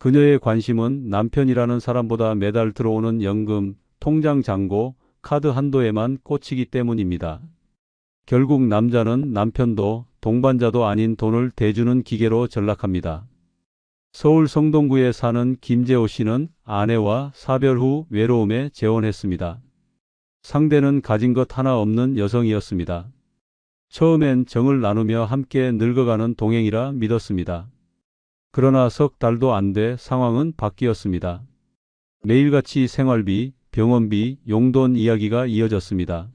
그녀의 관심은 남편이라는 사람보다 매달 들어오는 연금, 통장 잔고, 카드 한도에만 꽂히기 때문입니다. 결국 남자는 남편도 동반자도 아닌 돈을 대주는 기계로 전락합니다. 서울 성동구에 사는 김재호 씨는 아내와 사별 후 외로움에 재혼했습니다. 상대는 가진 것 하나 없는 여성이었습니다. 처음엔 정을 나누며 함께 늙어가는 동행이라 믿었습니다. 그러나 석 달도 안 돼 상황은 바뀌었습니다. 매일같이 생활비, 병원비, 용돈 이야기가 이어졌습니다.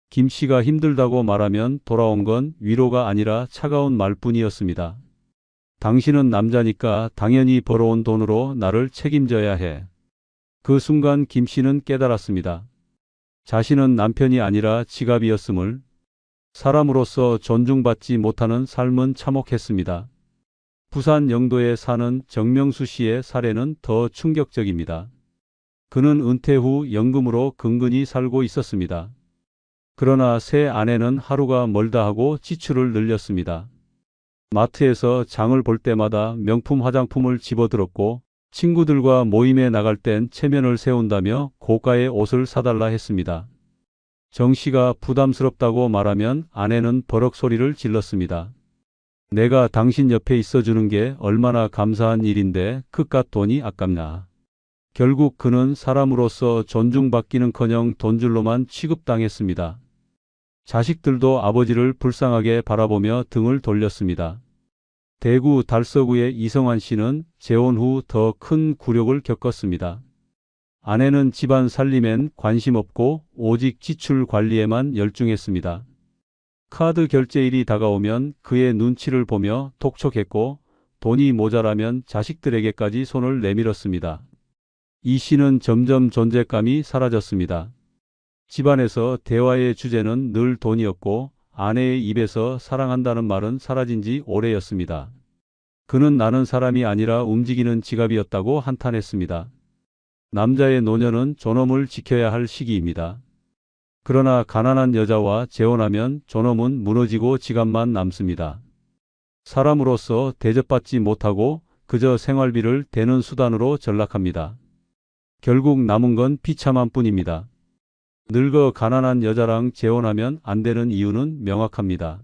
김 씨가 힘들다고 말하면 돌아온 건 위로가 아니라 차가운 말뿐이었습니다. 당신은 남자니까 당연히 벌어온 돈으로 나를 책임져야 해. 그 순간 김 씨는 깨달았습니다. 자신은 남편이 아니라 지갑이었음을. 사람으로서 존중받지 못하는 삶은 참혹했습니다. 부산 영도에 사는 정명수 씨의 사례는 더 충격적입니다. 그는 은퇴 후 연금으로 근근히 살고 있었습니다. 그러나 새 아내는 하루가 멀다 하고 지출을 늘렸습니다. 마트에서 장을 볼 때마다 명품 화장품을 집어들었고 친구들과 모임에 나갈 땐 체면을 세운다며 고가의 옷을 사달라 했습니다. 정 씨가 부담스럽다고 말하면 아내는 버럭 소리를 질렀습니다. 내가 당신 옆에 있어주는 게 얼마나 감사한 일인데 그깟 돈이 아깝나. 결국 그는 사람으로서 존중받기는커녕 돈줄로만 취급당했습니다. 자식들도 아버지를 불쌍하게 바라보며 등을 돌렸습니다. 대구 달서구의 이성환 씨는 재혼 후 더 큰 굴욕을 겪었습니다. 아내는 집안 살림엔 관심 없고 오직 지출 관리에만 열중했습니다. 카드 결제일이 다가오면 그의 눈치를 보며 독촉했고 돈이 모자라면 자식들에게까지 손을 내밀었습니다. 이 씨는 점점 존재감이 사라졌습니다. 집안에서 대화의 주제는 늘 돈이었고 아내의 입에서 사랑한다는 말은 사라진 지 오래였습니다. 그는 나는 사람이 아니라 움직이는 지갑이었다고 한탄했습니다. 남자의 노년은 존엄을 지켜야 할 시기입니다. 그러나 가난한 여자와 재혼하면 존엄은 무너지고 지갑만 남습니다. 사람으로서 대접받지 못하고 그저 생활비를 대는 수단으로 전락합니다. 결국 남은 건 비참함 뿐입니다. 늙어 가난한 여자랑 재혼하면 안 되는 이유는 명확합니다.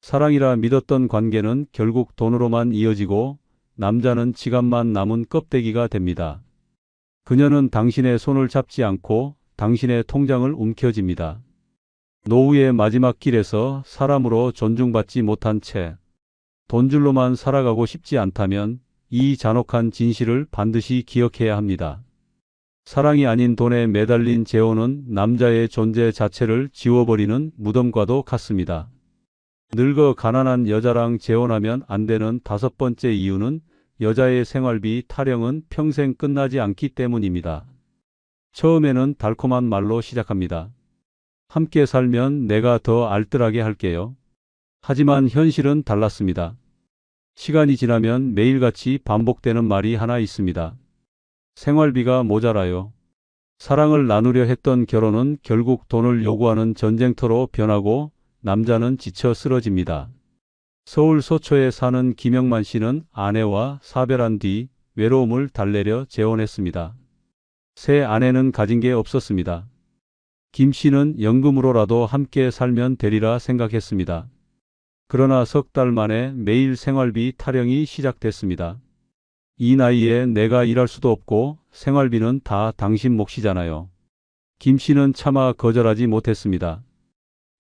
사랑이라 믿었던 관계는 결국 돈으로만 이어지고 남자는 지갑만 남은 껍데기가 됩니다. 그녀는 당신의 손을 잡지 않고 당신의 통장을 움켜쥡니다. 노후의 마지막 길에서 사람으로 존중받지 못한 채 돈줄로만 살아가고 싶지 않다면 이 잔혹한 진실을 반드시 기억해야 합니다. 사랑이 아닌 돈에 매달린 재혼은 남자의 존재 자체를 지워버리는 무덤과도 같습니다. 늙어 가난한 여자랑 재혼하면 안 되는 다섯 번째 이유는 여자의 생활비 타령은 평생 끝나지 않기 때문입니다. 처음에는 달콤한 말로 시작합니다. 함께 살면 내가 더 알뜰하게 할게요. 하지만 현실은 달랐습니다. 시간이 지나면 매일같이 반복되는 말이 하나 있습니다. 생활비가 모자라요. 사랑을 나누려 했던 결혼은 결국 돈을 요구하는 전쟁터로 변하고 남자는 지쳐 쓰러집니다. 서울 소초에 사는 김영만 씨는 아내와 사별한 뒤 외로움을 달래려 재혼했습니다. 새 아내는 가진 게 없었습니다. 김 씨는 연금으로라도 함께 살면 되리라 생각했습니다. 그러나 석 달 만에 매일 생활비 타령이 시작됐습니다. 이 나이에 내가 일할 수도 없고 생활비는 다 당신 몫이잖아요. 김 씨는 차마 거절하지 못했습니다.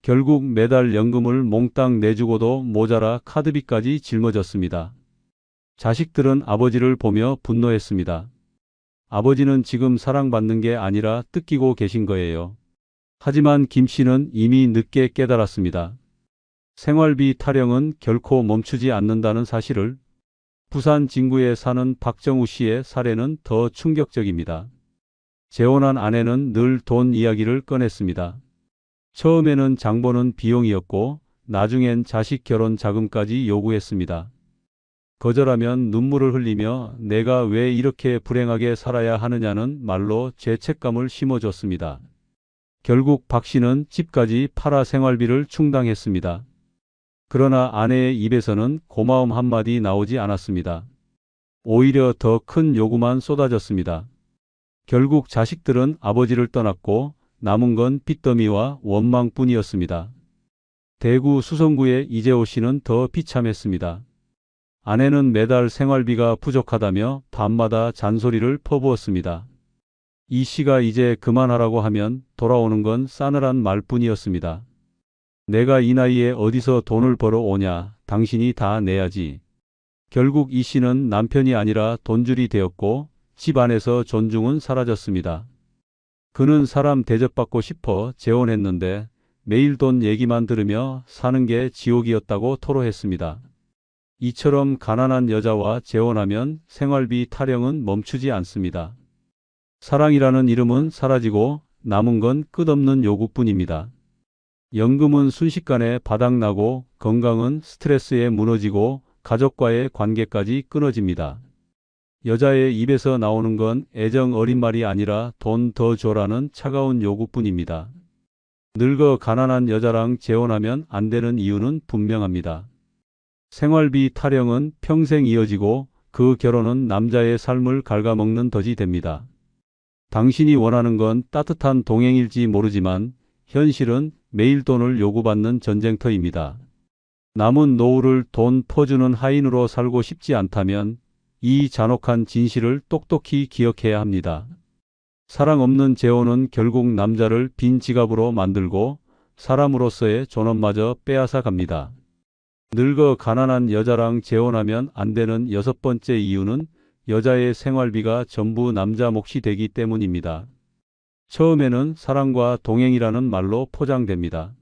결국 매달 연금을 몽땅 내주고도 모자라 카드비까지 짊어졌습니다. 자식들은 아버지를 보며 분노했습니다. 아버지는 지금 사랑받는 게 아니라 뜯기고 계신 거예요. 하지만 김 씨는 이미 늦게 깨달았습니다. 생활비 타령은 결코 멈추지 않는다는 사실을. 부산 진구에 사는 박정우 씨의 사례는 더 충격적입니다. 재혼한 아내는 늘 돈 이야기를 꺼냈습니다. 처음에는 장보는 비용이었고 나중엔 자식 결혼 자금까지 요구했습니다. 거절하면 눈물을 흘리며 내가 왜 이렇게 불행하게 살아야 하느냐는 말로 죄책감을 심어줬습니다. 결국 박 씨는 집까지 팔아 생활비를 충당했습니다. 그러나 아내의 입에서는 고마움 한마디 나오지 않았습니다. 오히려 더 큰 요구만 쏟아졌습니다. 결국 자식들은 아버지를 떠났고 남은 건 빚더미와 원망뿐이었습니다. 대구 수성구의 이재호 씨는 더 비참했습니다. 아내는 매달 생활비가 부족하다며 밤마다 잔소리를 퍼부었습니다. 이 씨가 이제 그만하라고 하면 돌아오는 건 싸늘한 말뿐이었습니다. 내가 이 나이에 어디서 돈을 벌어 오냐, 당신이 다 내야지. 결국 이 씨는 남편이 아니라 돈줄이 되었고 집 안에서 존중은 사라졌습니다. 그는 사람 대접받고 싶어 재혼했는데 매일 돈 얘기만 들으며 사는 게 지옥이었다고 토로했습니다. 이처럼 가난한 여자와 재혼하면 생활비 타령은 멈추지 않습니다. 사랑이라는 이름은 사라지고 남은 건 끝없는 요구뿐입니다. 연금은 순식간에 바닥나고 건강은 스트레스에 무너지고 가족과의 관계까지 끊어집니다. 여자의 입에서 나오는 건 애정 어린 말이 아니라 돈 더 줘라는 차가운 요구뿐입니다. 늙어 가난한 여자랑 재혼하면 안 되는 이유는 분명합니다. 생활비 타령은 평생 이어지고 그 결혼은 남자의 삶을 갉아먹는 덫이 됩니다. 당신이 원하는 건 따뜻한 동행일지 모르지만 현실은 매일 돈을 요구받는 전쟁터입니다. 남은 노후를 돈 퍼주는 하인으로 살고 싶지 않다면 이 잔혹한 진실을 똑똑히 기억해야 합니다. 사랑 없는 재혼은 결국 남자를 빈 지갑으로 만들고 사람으로서의 존엄마저 빼앗아 갑니다. 늙어 가난한 여자랑 재혼하면 안 되는 여섯 번째 이유는 여자의 생활비가 전부 남자 몫이 되기 때문입니다. 처음에는 사랑과 동행이라는 말로 포장됩니다.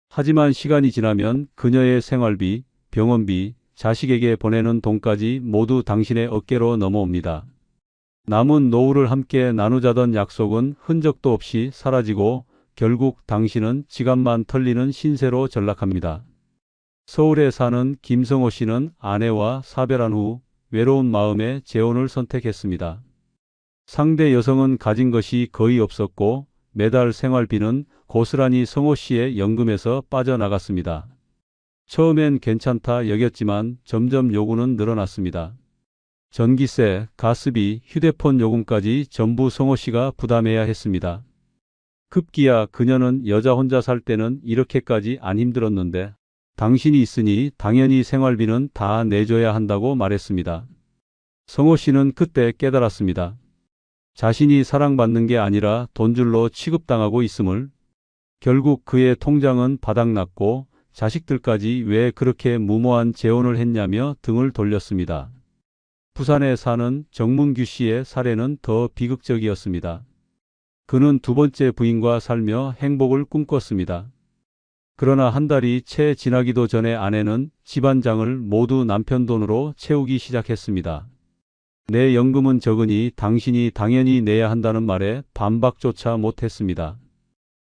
하지만 시간이 지나면 그녀의 생활비, 병원비, 자식에게 보내는 돈까지 모두 당신의 어깨로 넘어옵니다. 남은 노후를 함께 나누자던 약속은 흔적도 없이 사라지고 결국 당신은 지갑만 털리는 신세로 전락합니다. 서울에 사는 김성호 씨는 아내와 사별한 후 외로운 마음에 재혼을 선택했습니다. 상대 여성은 가진 것이 거의 없었고 매달 생활비는 고스란히 성호 씨의 연금에서 빠져나갔습니다. 처음엔 괜찮다 여겼지만 점점 요구는 늘어났습니다. 전기세, 가스비, 휴대폰 요금까지 전부 성호 씨가 부담해야 했습니다. 급기야 그녀는 여자 혼자 살 때는 이렇게까지 안 힘들었는데 당신이 있으니 당연히 생활비는 다 내줘야 한다고 말했습니다. 성호 씨는 그때 깨달았습니다. 자신이 사랑받는 게 아니라 돈줄로 취급당하고 있음을. 결국 그의 통장은 바닥났고 자식들까지 왜 그렇게 무모한 재혼을 했냐며 등을 돌렸습니다. 부산에 사는 정문규 씨의 사례는 더 비극적이었습니다. 그는 두 번째 부인과 살며 행복을 꿈꿨습니다. 그러나 한 달이 채 지나기도 전에 아내는 집안장을 모두 남편 돈으로 채우기 시작했습니다. 내 연금은 적으니 당신이 당연히 내야 한다는 말에 반박조차 못했습니다.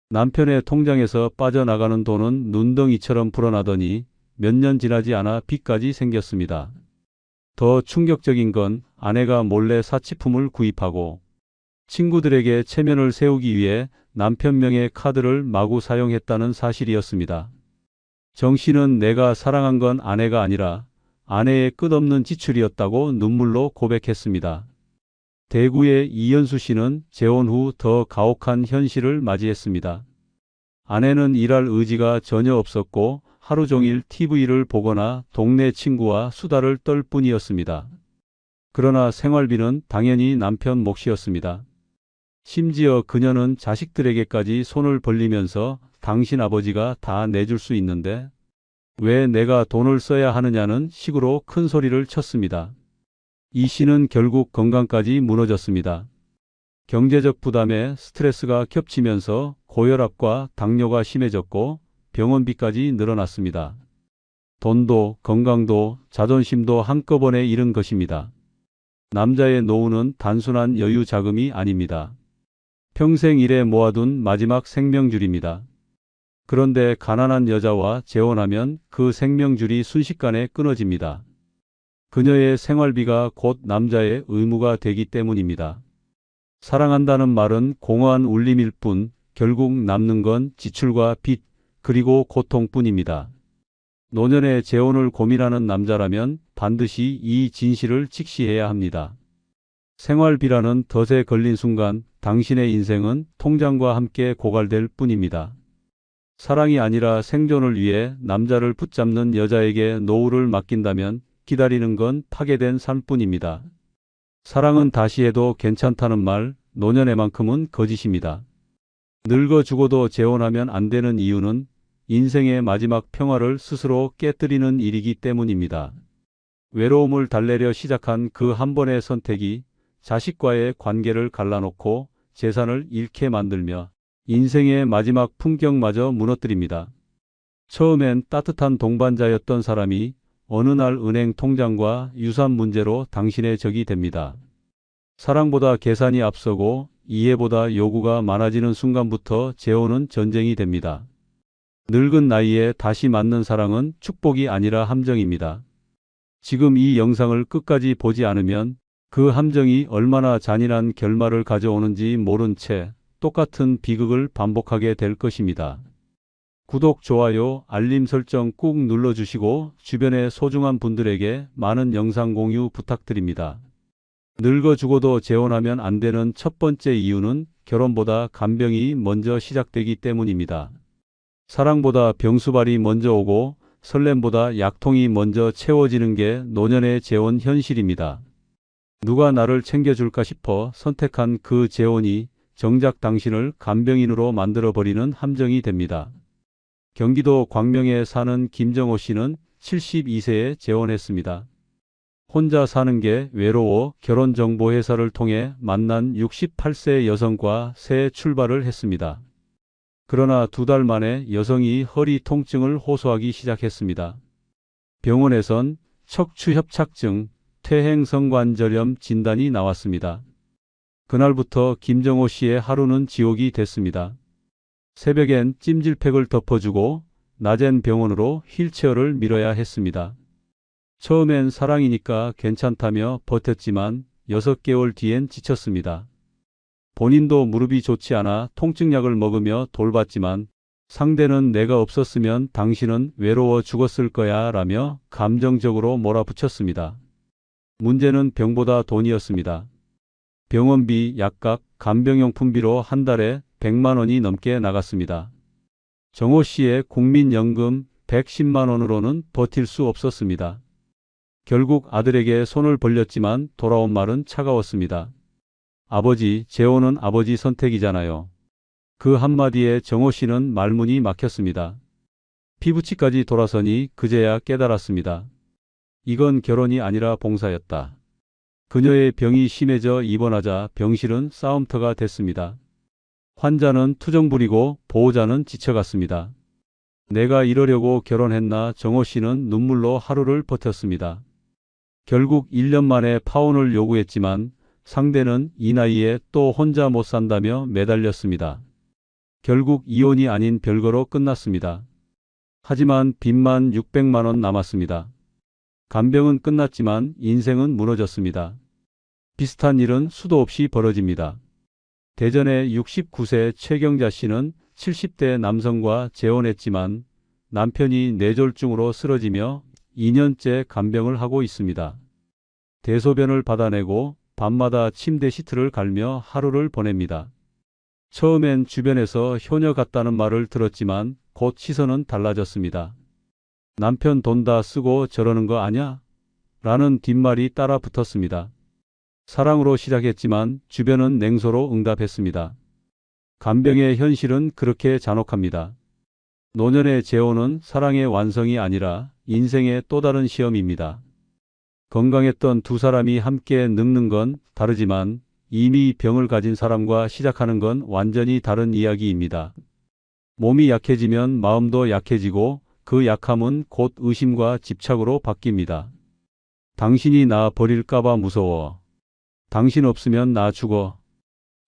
남편의 통장에서 빠져나가는 돈은 눈덩이처럼 불어나더니 몇 년 지나지 않아 빚까지 생겼습니다. 더 충격적인 건 아내가 몰래 사치품을 구입하고 친구들에게 체면을 세우기 위해 남편 명의 카드를 마구 사용했다는 사실이었습니다. 정 씨는 내가 사랑한 건 아내가 아니라 아내의 끝없는 지출이었다고 눈물로 고백했습니다. 대구의 이연수 씨는 재혼 후 더 가혹한 현실을 맞이했습니다. 아내는 일할 의지가 전혀 없었고 하루 종일 TV를 보거나 동네 친구와 수다를 떨 뿐이었습니다. 그러나 생활비는 당연히 남편 몫이었습니다. 심지어 그녀는 자식들에게까지 손을 벌리면서 당신 아버지가 다 내줄 수 있는데 왜 내가 돈을 써야 하느냐는 식으로 큰 소리를 쳤습니다. 이 씨는 결국 건강까지 무너졌습니다. 경제적 부담에 스트레스가 겹치면서 고혈압과 당뇨가 심해졌고 병원비까지 늘어났습니다. 돈도 건강도 자존심도 한꺼번에 잃은 것입니다. 남자의 노후는 단순한 여유 자금이 아닙니다. 평생 일에 모아둔 마지막 생명줄입니다. 그런데 가난한 여자와 재혼하면 그 생명줄이 순식간에 끊어집니다. 그녀의 생활비가 곧 남자의 의무가 되기 때문입니다. 사랑한다는 말은 공허한 울림일 뿐 결국 남는 건 지출과 빚 그리고 고통뿐입니다. 노년의 재혼을 고민하는 남자라면 반드시 이 진실을 직시해야 합니다. 생활비라는 덫에 걸린 순간 당신의 인생은 통장과 함께 고갈될 뿐입니다. 사랑이 아니라 생존을 위해 남자를 붙잡는 여자에게 노후를 맡긴다면 기다리는 건 파괴된 삶뿐입니다. 사랑은 다시 해도 괜찮다는 말, 노년에만큼은 거짓입니다. 늙어 죽어도 재혼하면 안 되는 이유는 인생의 마지막 평화를 스스로 깨뜨리는 일이기 때문입니다. 외로움을 달래려 시작한 그 한 번의 선택이 자식과의 관계를 갈라놓고 재산을 잃게 만들며 인생의 마지막 풍경마저 무너뜨립니다. 처음엔 따뜻한 동반자였던 사람이 어느 날 은행 통장과 유산 문제로 당신의 적이 됩니다. 사랑보다 계산이 앞서고 이해보다 요구가 많아지는 순간부터 재혼은 전쟁이 됩니다. 늙은 나이에 다시 만난 사랑은 축복이 아니라 함정입니다. 지금 이 영상을 끝까지 보지 않으면 그 함정이 얼마나 잔인한 결말을 가져오는지 모른 채 똑같은 비극을 반복하게 될 것입니다. 구독, 좋아요, 알림 설정 꾹 눌러주시고 주변의 소중한 분들에게 많은 영상 공유 부탁드립니다. 늙어 죽어도 재혼하면 안 되는 첫 번째 이유는 결혼보다 간병이 먼저 시작되기 때문입니다. 사랑보다 병수발이 먼저 오고 설렘보다 약통이 먼저 채워지는 게 노년의 재혼 현실입니다. 누가 나를 챙겨줄까 싶어 선택한 그 재혼이 정작 당신을 간병인으로 만들어버리는 함정이 됩니다. 경기도 광명에 사는 김정호 씨는 72세에 재혼했습니다. 혼자 사는 게 외로워 결혼정보회사를 통해 만난 68세 여성과 새 출발을 했습니다. 그러나 2달 만에 여성이 허리 통증을 호소하기 시작했습니다. 병원에선 척추협착증, 퇴행성관절염 진단이 나왔습니다. 그날부터 김정호 씨의 하루는 지옥이 됐습니다. 새벽엔 찜질팩을 덮어주고 낮엔 병원으로 휠체어를 밀어야 했습니다. 처음엔 사랑이니까 괜찮다며 버텼지만 6개월 뒤엔 지쳤습니다. 본인도 무릎이 좋지 않아 통증약을 먹으며 돌봤지만 상대는 내가 없었으면 당신은 외로워 죽었을 거야 라며 감정적으로 몰아붙였습니다. 문제는 병보다 돈이었습니다. 병원비, 약값, 간병용품비로 한 달에 100만 원이 넘게 나갔습니다. 정호 씨의 국민연금 110만 원으로는 버틸 수 없었습니다. 결국 아들에게 손을 벌렸지만 돌아온 말은 차가웠습니다. 아버지, 재혼은 아버지 선택이잖아요. 그 한마디에 정호 씨는 말문이 막혔습니다. 피부치까지 돌아서니 그제야 깨달았습니다. 이건 결혼이 아니라 봉사였다. 그녀의 병이 심해져 입원하자 병실은 싸움터가 됐습니다. 환자는 투정 부리고 보호자는 지쳐갔습니다. 내가 이러려고 결혼했나. 정호 씨는 눈물로 하루를 버텼습니다. 결국 1년 만에 파혼을 요구했지만 상대는 이 나이에 또 혼자 못 산다며 매달렸습니다. 결국 이혼이 아닌 별거로 끝났습니다. 하지만 빚만 600만 원 남았습니다. 간병은 끝났지만 인생은 무너졌습니다. 비슷한 일은 수도 없이 벌어집니다. 대전의 69세 최경자 씨는 70대 남성과 재혼했지만 남편이 뇌졸중으로 쓰러지며 2년째 간병을 하고 있습니다. 대소변을 받아내고 밤마다 침대 시트를 갈며 하루를 보냅니다. 처음엔 주변에서 효녀 같다는 말을 들었지만 곧 시선은 달라졌습니다. 남편 돈 다 쓰고 저러는 거 아냐? 라는 뒷말이 따라 붙었습니다. 사랑으로 시작했지만 주변은 냉소로 응답했습니다. 간병의 현실은 그렇게 잔혹합니다. 노년의 재혼은 사랑의 완성이 아니라 인생의 또 다른 시험입니다. 건강했던 두 사람이 함께 늙는 건 다르지만 이미 병을 가진 사람과 시작하는 건 완전히 다른 이야기입니다. 몸이 약해지면 마음도 약해지고 그 약함은 곧 의심과 집착으로 바뀝니다. 당신이 나 버릴까봐 무서워. 당신 없으면 나 죽어.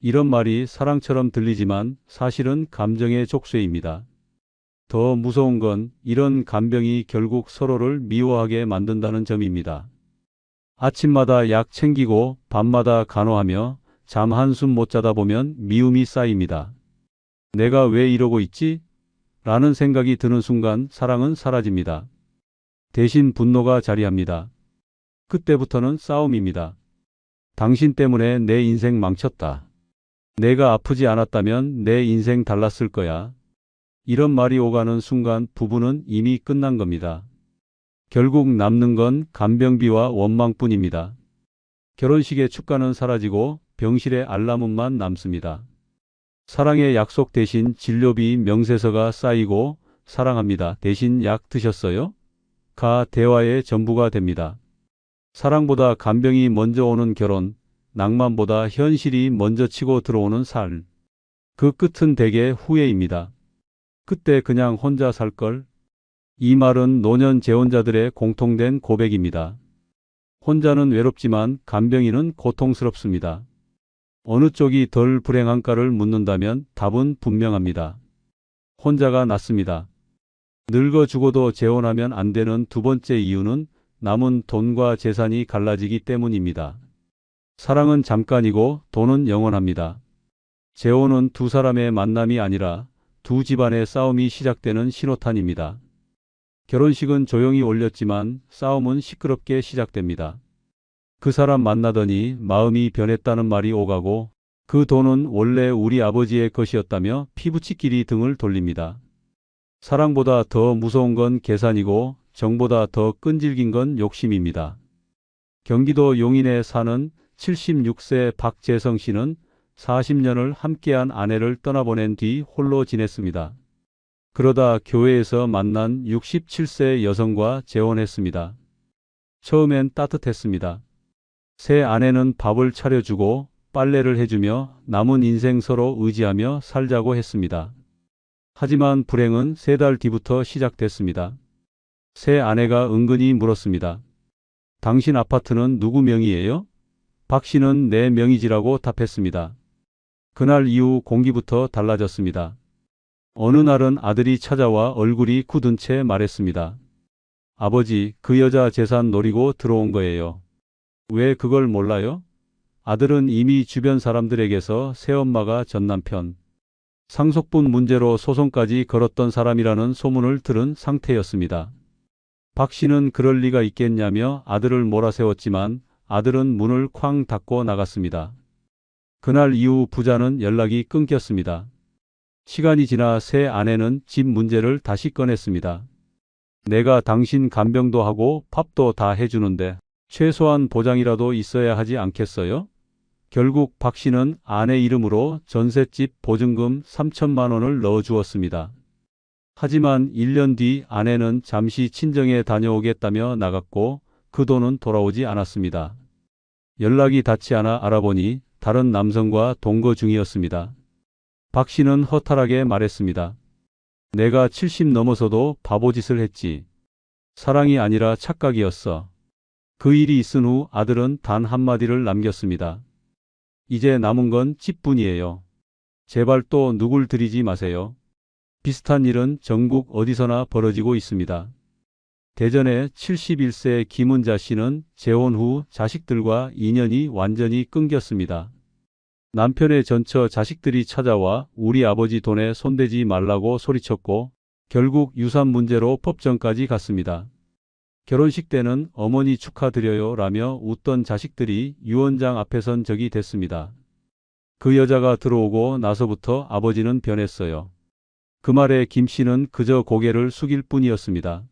이런 말이 사랑처럼 들리지만 사실은 감정의 족쇄입니다. 더 무서운 건 이런 간병이 결국 서로를 미워하게 만든다는 점입니다. 아침마다 약 챙기고 밤마다 간호하며 잠 한숨 못 자다 보면 미움이 쌓입니다. 내가 왜 이러고 있지? 라는 생각이 드는 순간 사랑은 사라집니다. 대신 분노가 자리합니다. 그때부터는 싸움입니다. 당신 때문에 내 인생 망쳤다. 내가 아프지 않았다면 내 인생 달랐을 거야. 이런 말이 오가는 순간 부부는 이미 끝난 겁니다. 결국 남는 건 간병비와 원망뿐입니다. 결혼식의 축가는 사라지고 병실의 알람음만 남습니다. 사랑의 약속 대신 진료비 명세서가 쌓이고 사랑합니다. 대신 약 드셨어요? 가 대화의 전부가 됩니다. 사랑보다 간병이 먼저 오는 결혼, 낭만보다 현실이 먼저 치고 들어오는 삶. 그 끝은 대개 후회입니다. 그때 그냥 혼자 살걸? 이 말은 노년 재혼자들의 공통된 고백입니다. 혼자는 외롭지만 간병인은 고통스럽습니다. 어느 쪽이 덜 불행한가를 묻는다면 답은 분명합니다. 혼자가 낫습니다. 늙어 죽어도 재혼하면 안 되는 두 번째 이유는 남은 돈과 재산이 갈라지기 때문입니다. 사랑은 잠깐이고 돈은 영원합니다. 재혼은 두 사람의 만남이 아니라 두 집안의 싸움이 시작되는 신호탄입니다. 결혼식은 조용히 올렸지만 싸움은 시끄럽게 시작됩니다. 그 사람 만나더니 마음이 변했다는 말이 오가고 그 돈은 원래 우리 아버지의 것이었다며 피부치끼리 등을 돌립니다. 사랑보다 더 무서운 건 계산이고 정보다 더 끈질긴 건 욕심입니다. 경기도 용인에 사는 76세 박재성 씨는 40년을 함께한 아내를 떠나보낸 뒤 홀로 지냈습니다. 그러다 교회에서 만난 67세 여성과 재혼했습니다. 처음엔 따뜻했습니다. 새 아내는 밥을 차려주고 빨래를 해주며 남은 인생 서로 의지하며 살자고 했습니다. 하지만 불행은 3달 뒤부터 시작됐습니다. 새 아내가 은근히 물었습니다. 당신 아파트는 누구 명의예요? 박 씨는 내 명의지라고 답했습니다. 그날 이후 공기부터 달라졌습니다. 어느 날은 아들이 찾아와 얼굴이 굳은 채 말했습니다. 아버지, 그 여자 재산 노리고 들어온 거예요. 왜 그걸 몰라요? 아들은 이미 주변 사람들에게서 새엄마가 전 남편, 상속분 문제로 소송까지 걸었던 사람이라는 소문을 들은 상태였습니다. 박 씨는 그럴 리가 있겠냐며 아들을 몰아세웠지만 아들은 문을 쾅 닫고 나갔습니다. 그날 이후 부자는 연락이 끊겼습니다. 시간이 지나 새 아내는 집 문제를 다시 꺼냈습니다. 내가 당신 간병도 하고 밥도 다 해주는데 최소한 보장이라도 있어야 하지 않겠어요? 결국 박 씨는 아내 이름으로 전셋집 보증금 3천만 원을 넣어주었습니다. 하지만 1년 뒤 아내는 잠시 친정에 다녀오겠다며 나갔고 그 돈은 돌아오지 않았습니다. 연락이 닿지 않아 알아보니 다른 남성과 동거 중이었습니다. 박 씨는 허탈하게 말했습니다. 내가 70 넘어서도 바보짓을 했지. 사랑이 아니라 착각이었어. 그 일이 있은 후 아들은 단 한마디를 남겼습니다. 이제 남은 건 찝뿐이에요. 제발 또 누굴 들이지 마세요. 비슷한 일은 전국 어디서나 벌어지고 있습니다. 대전의 71세 김은자 씨는 재혼 후 자식들과 인연이 완전히 끊겼습니다. 남편의 전처 자식들이 찾아와 우리 아버지 돈에 손대지 말라고 소리쳤고 결국 유산 문제로 법정까지 갔습니다. 결혼식 때는 어머니 축하드려요 라며 웃던 자식들이 유언장 앞에 선 적이 됐습니다. 그 여자가 들어오고 나서부터 아버지는 변했어요. 그 말에 김 씨는 그저 고개를 숙일 뿐이었습니다.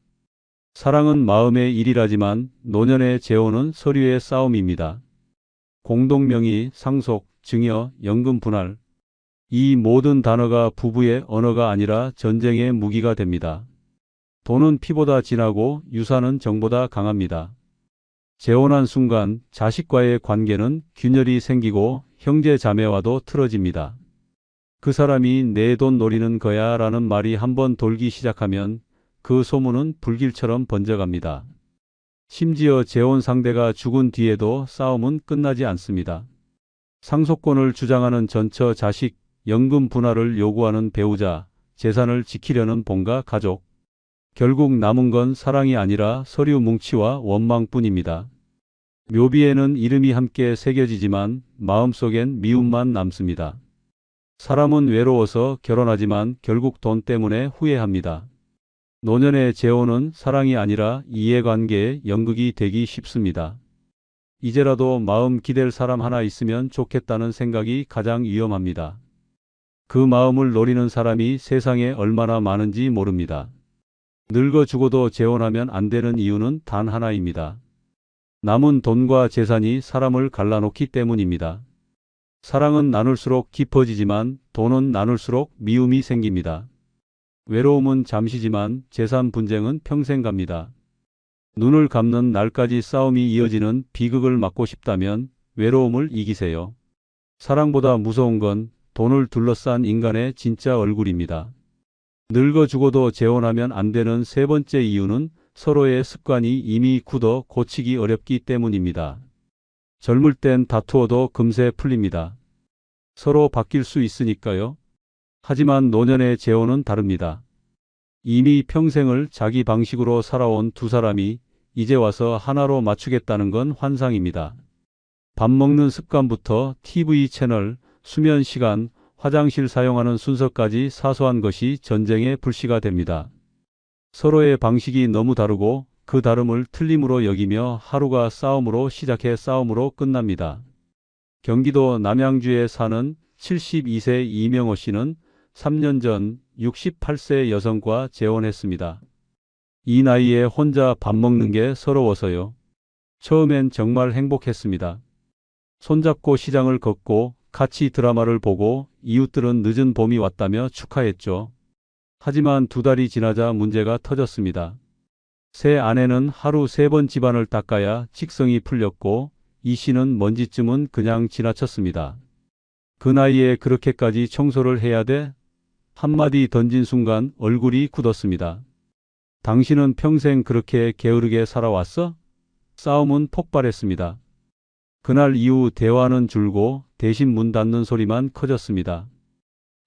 사랑은 마음의 일이라지만 노년의 재혼은 서류의 싸움입니다. 공동명의, 상속, 증여, 연금 분할. 이 모든 단어가 부부의 언어가 아니라 전쟁의 무기가 됩니다. 돈은 피보다 진하고 유산은 정보다 강합니다. 재혼한 순간 자식과의 관계는 균열이 생기고 형제 자매와도 틀어집니다. 그 사람이 내 돈 노리는 거야 라는 말이 한번 돌기 시작하면 그 소문은 불길처럼 번져갑니다. 심지어 재혼 상대가 죽은 뒤에도 싸움은 끝나지 않습니다. 상속권을 주장하는 전처 자식, 연금 분할을 요구하는 배우자, 재산을 지키려는 본가 가족. 결국 남은 건 사랑이 아니라 서류 뭉치와 원망뿐입니다. 묘비에는 이름이 함께 새겨지지만 마음속엔 미움만 남습니다. 사람은 외로워서 결혼하지만 결국 돈 때문에 후회합니다. 노년의 재혼은 사랑이 아니라 이해관계의 연극이 되기 쉽습니다. 이제라도 마음 기댈 사람 하나 있으면 좋겠다는 생각이 가장 위험합니다. 그 마음을 노리는 사람이 세상에 얼마나 많은지 모릅니다. 늙어 죽어도 재혼하면 안 되는 이유는 단 하나입니다. 남은 돈과 재산이 사람을 갈라놓기 때문입니다. 사랑은 나눌수록 깊어지지만 돈은 나눌수록 미움이 생깁니다. 외로움은 잠시지만 재산 분쟁은 평생 갑니다. 눈을 감는 날까지 싸움이 이어지는 비극을 막고 싶다면 외로움을 이기세요. 사랑보다 무서운 건 돈을 둘러싼 인간의 진짜 얼굴입니다. 늙어 죽어도 재혼하면 안 되는 세 번째 이유는 서로의 습관이 이미 굳어 고치기 어렵기 때문입니다. 젊을 땐 다투어도 금세 풀립니다. 서로 바뀔 수 있으니까요. 하지만 노년의 재혼은 다릅니다. 이미 평생을 자기 방식으로 살아온 두 사람이 이제 와서 하나로 맞추겠다는 건 환상입니다. 밥 먹는 습관부터 TV 채널, 수면 시간, 화장실 사용하는 순서까지 사소한 것이 전쟁의 불씨가 됩니다. 서로의 방식이 너무 다르고 그 다름을 틀림으로 여기며 하루가 싸움으로 시작해 싸움으로 끝납니다. 경기도 남양주에 사는 72세 이명호 씨는 3년 전 68세 여성과 재혼했습니다. 이 나이에 혼자 밥 먹는 게 서러워서요. 처음엔 정말 행복했습니다. 손잡고 시장을 걷고 같이 드라마를 보고 이웃들은 늦은 봄이 왔다며 축하했죠. 하지만 2달이 지나자 문제가 터졌습니다. 새 아내는 하루 3번 집안을 닦아야 직성이 풀렸고 이 씨는 먼지쯤은 그냥 지나쳤습니다. 그 나이에 그렇게까지 청소를 해야 돼? 한마디 던진 순간 얼굴이 굳었습니다. 당신은 평생 그렇게 게으르게 살아왔어? 싸움은 폭발했습니다. 그날 이후 대화는 줄고 대신 문 닫는 소리만 커졌습니다.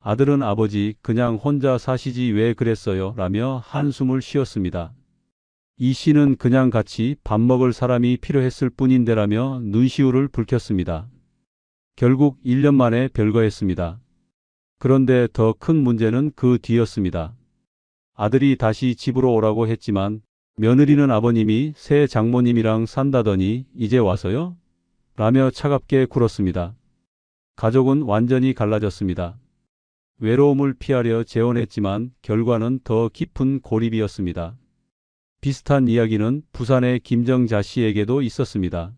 아들은 아버지 그냥 혼자 사시지 왜 그랬어요? 라며 한숨을 쉬었습니다. 이 씨는 그냥 같이 밥 먹을 사람이 필요했을 뿐인데라며 눈시울을 붉혔습니다. 결국 1년 만에 별거했습니다. 그런데 더 큰 문제는 그 뒤였습니다. 아들이 다시 집으로 오라고 했지만 며느리는 아버님이 새 장모님이랑 산다더니 이제 와서요? 라며 차갑게 굴었습니다. 가족은 완전히 갈라졌습니다. 외로움을 피하려 재혼했지만 결과는 더 깊은 고립이었습니다. 비슷한 이야기는 부산의 김정자 씨에게도 있었습니다.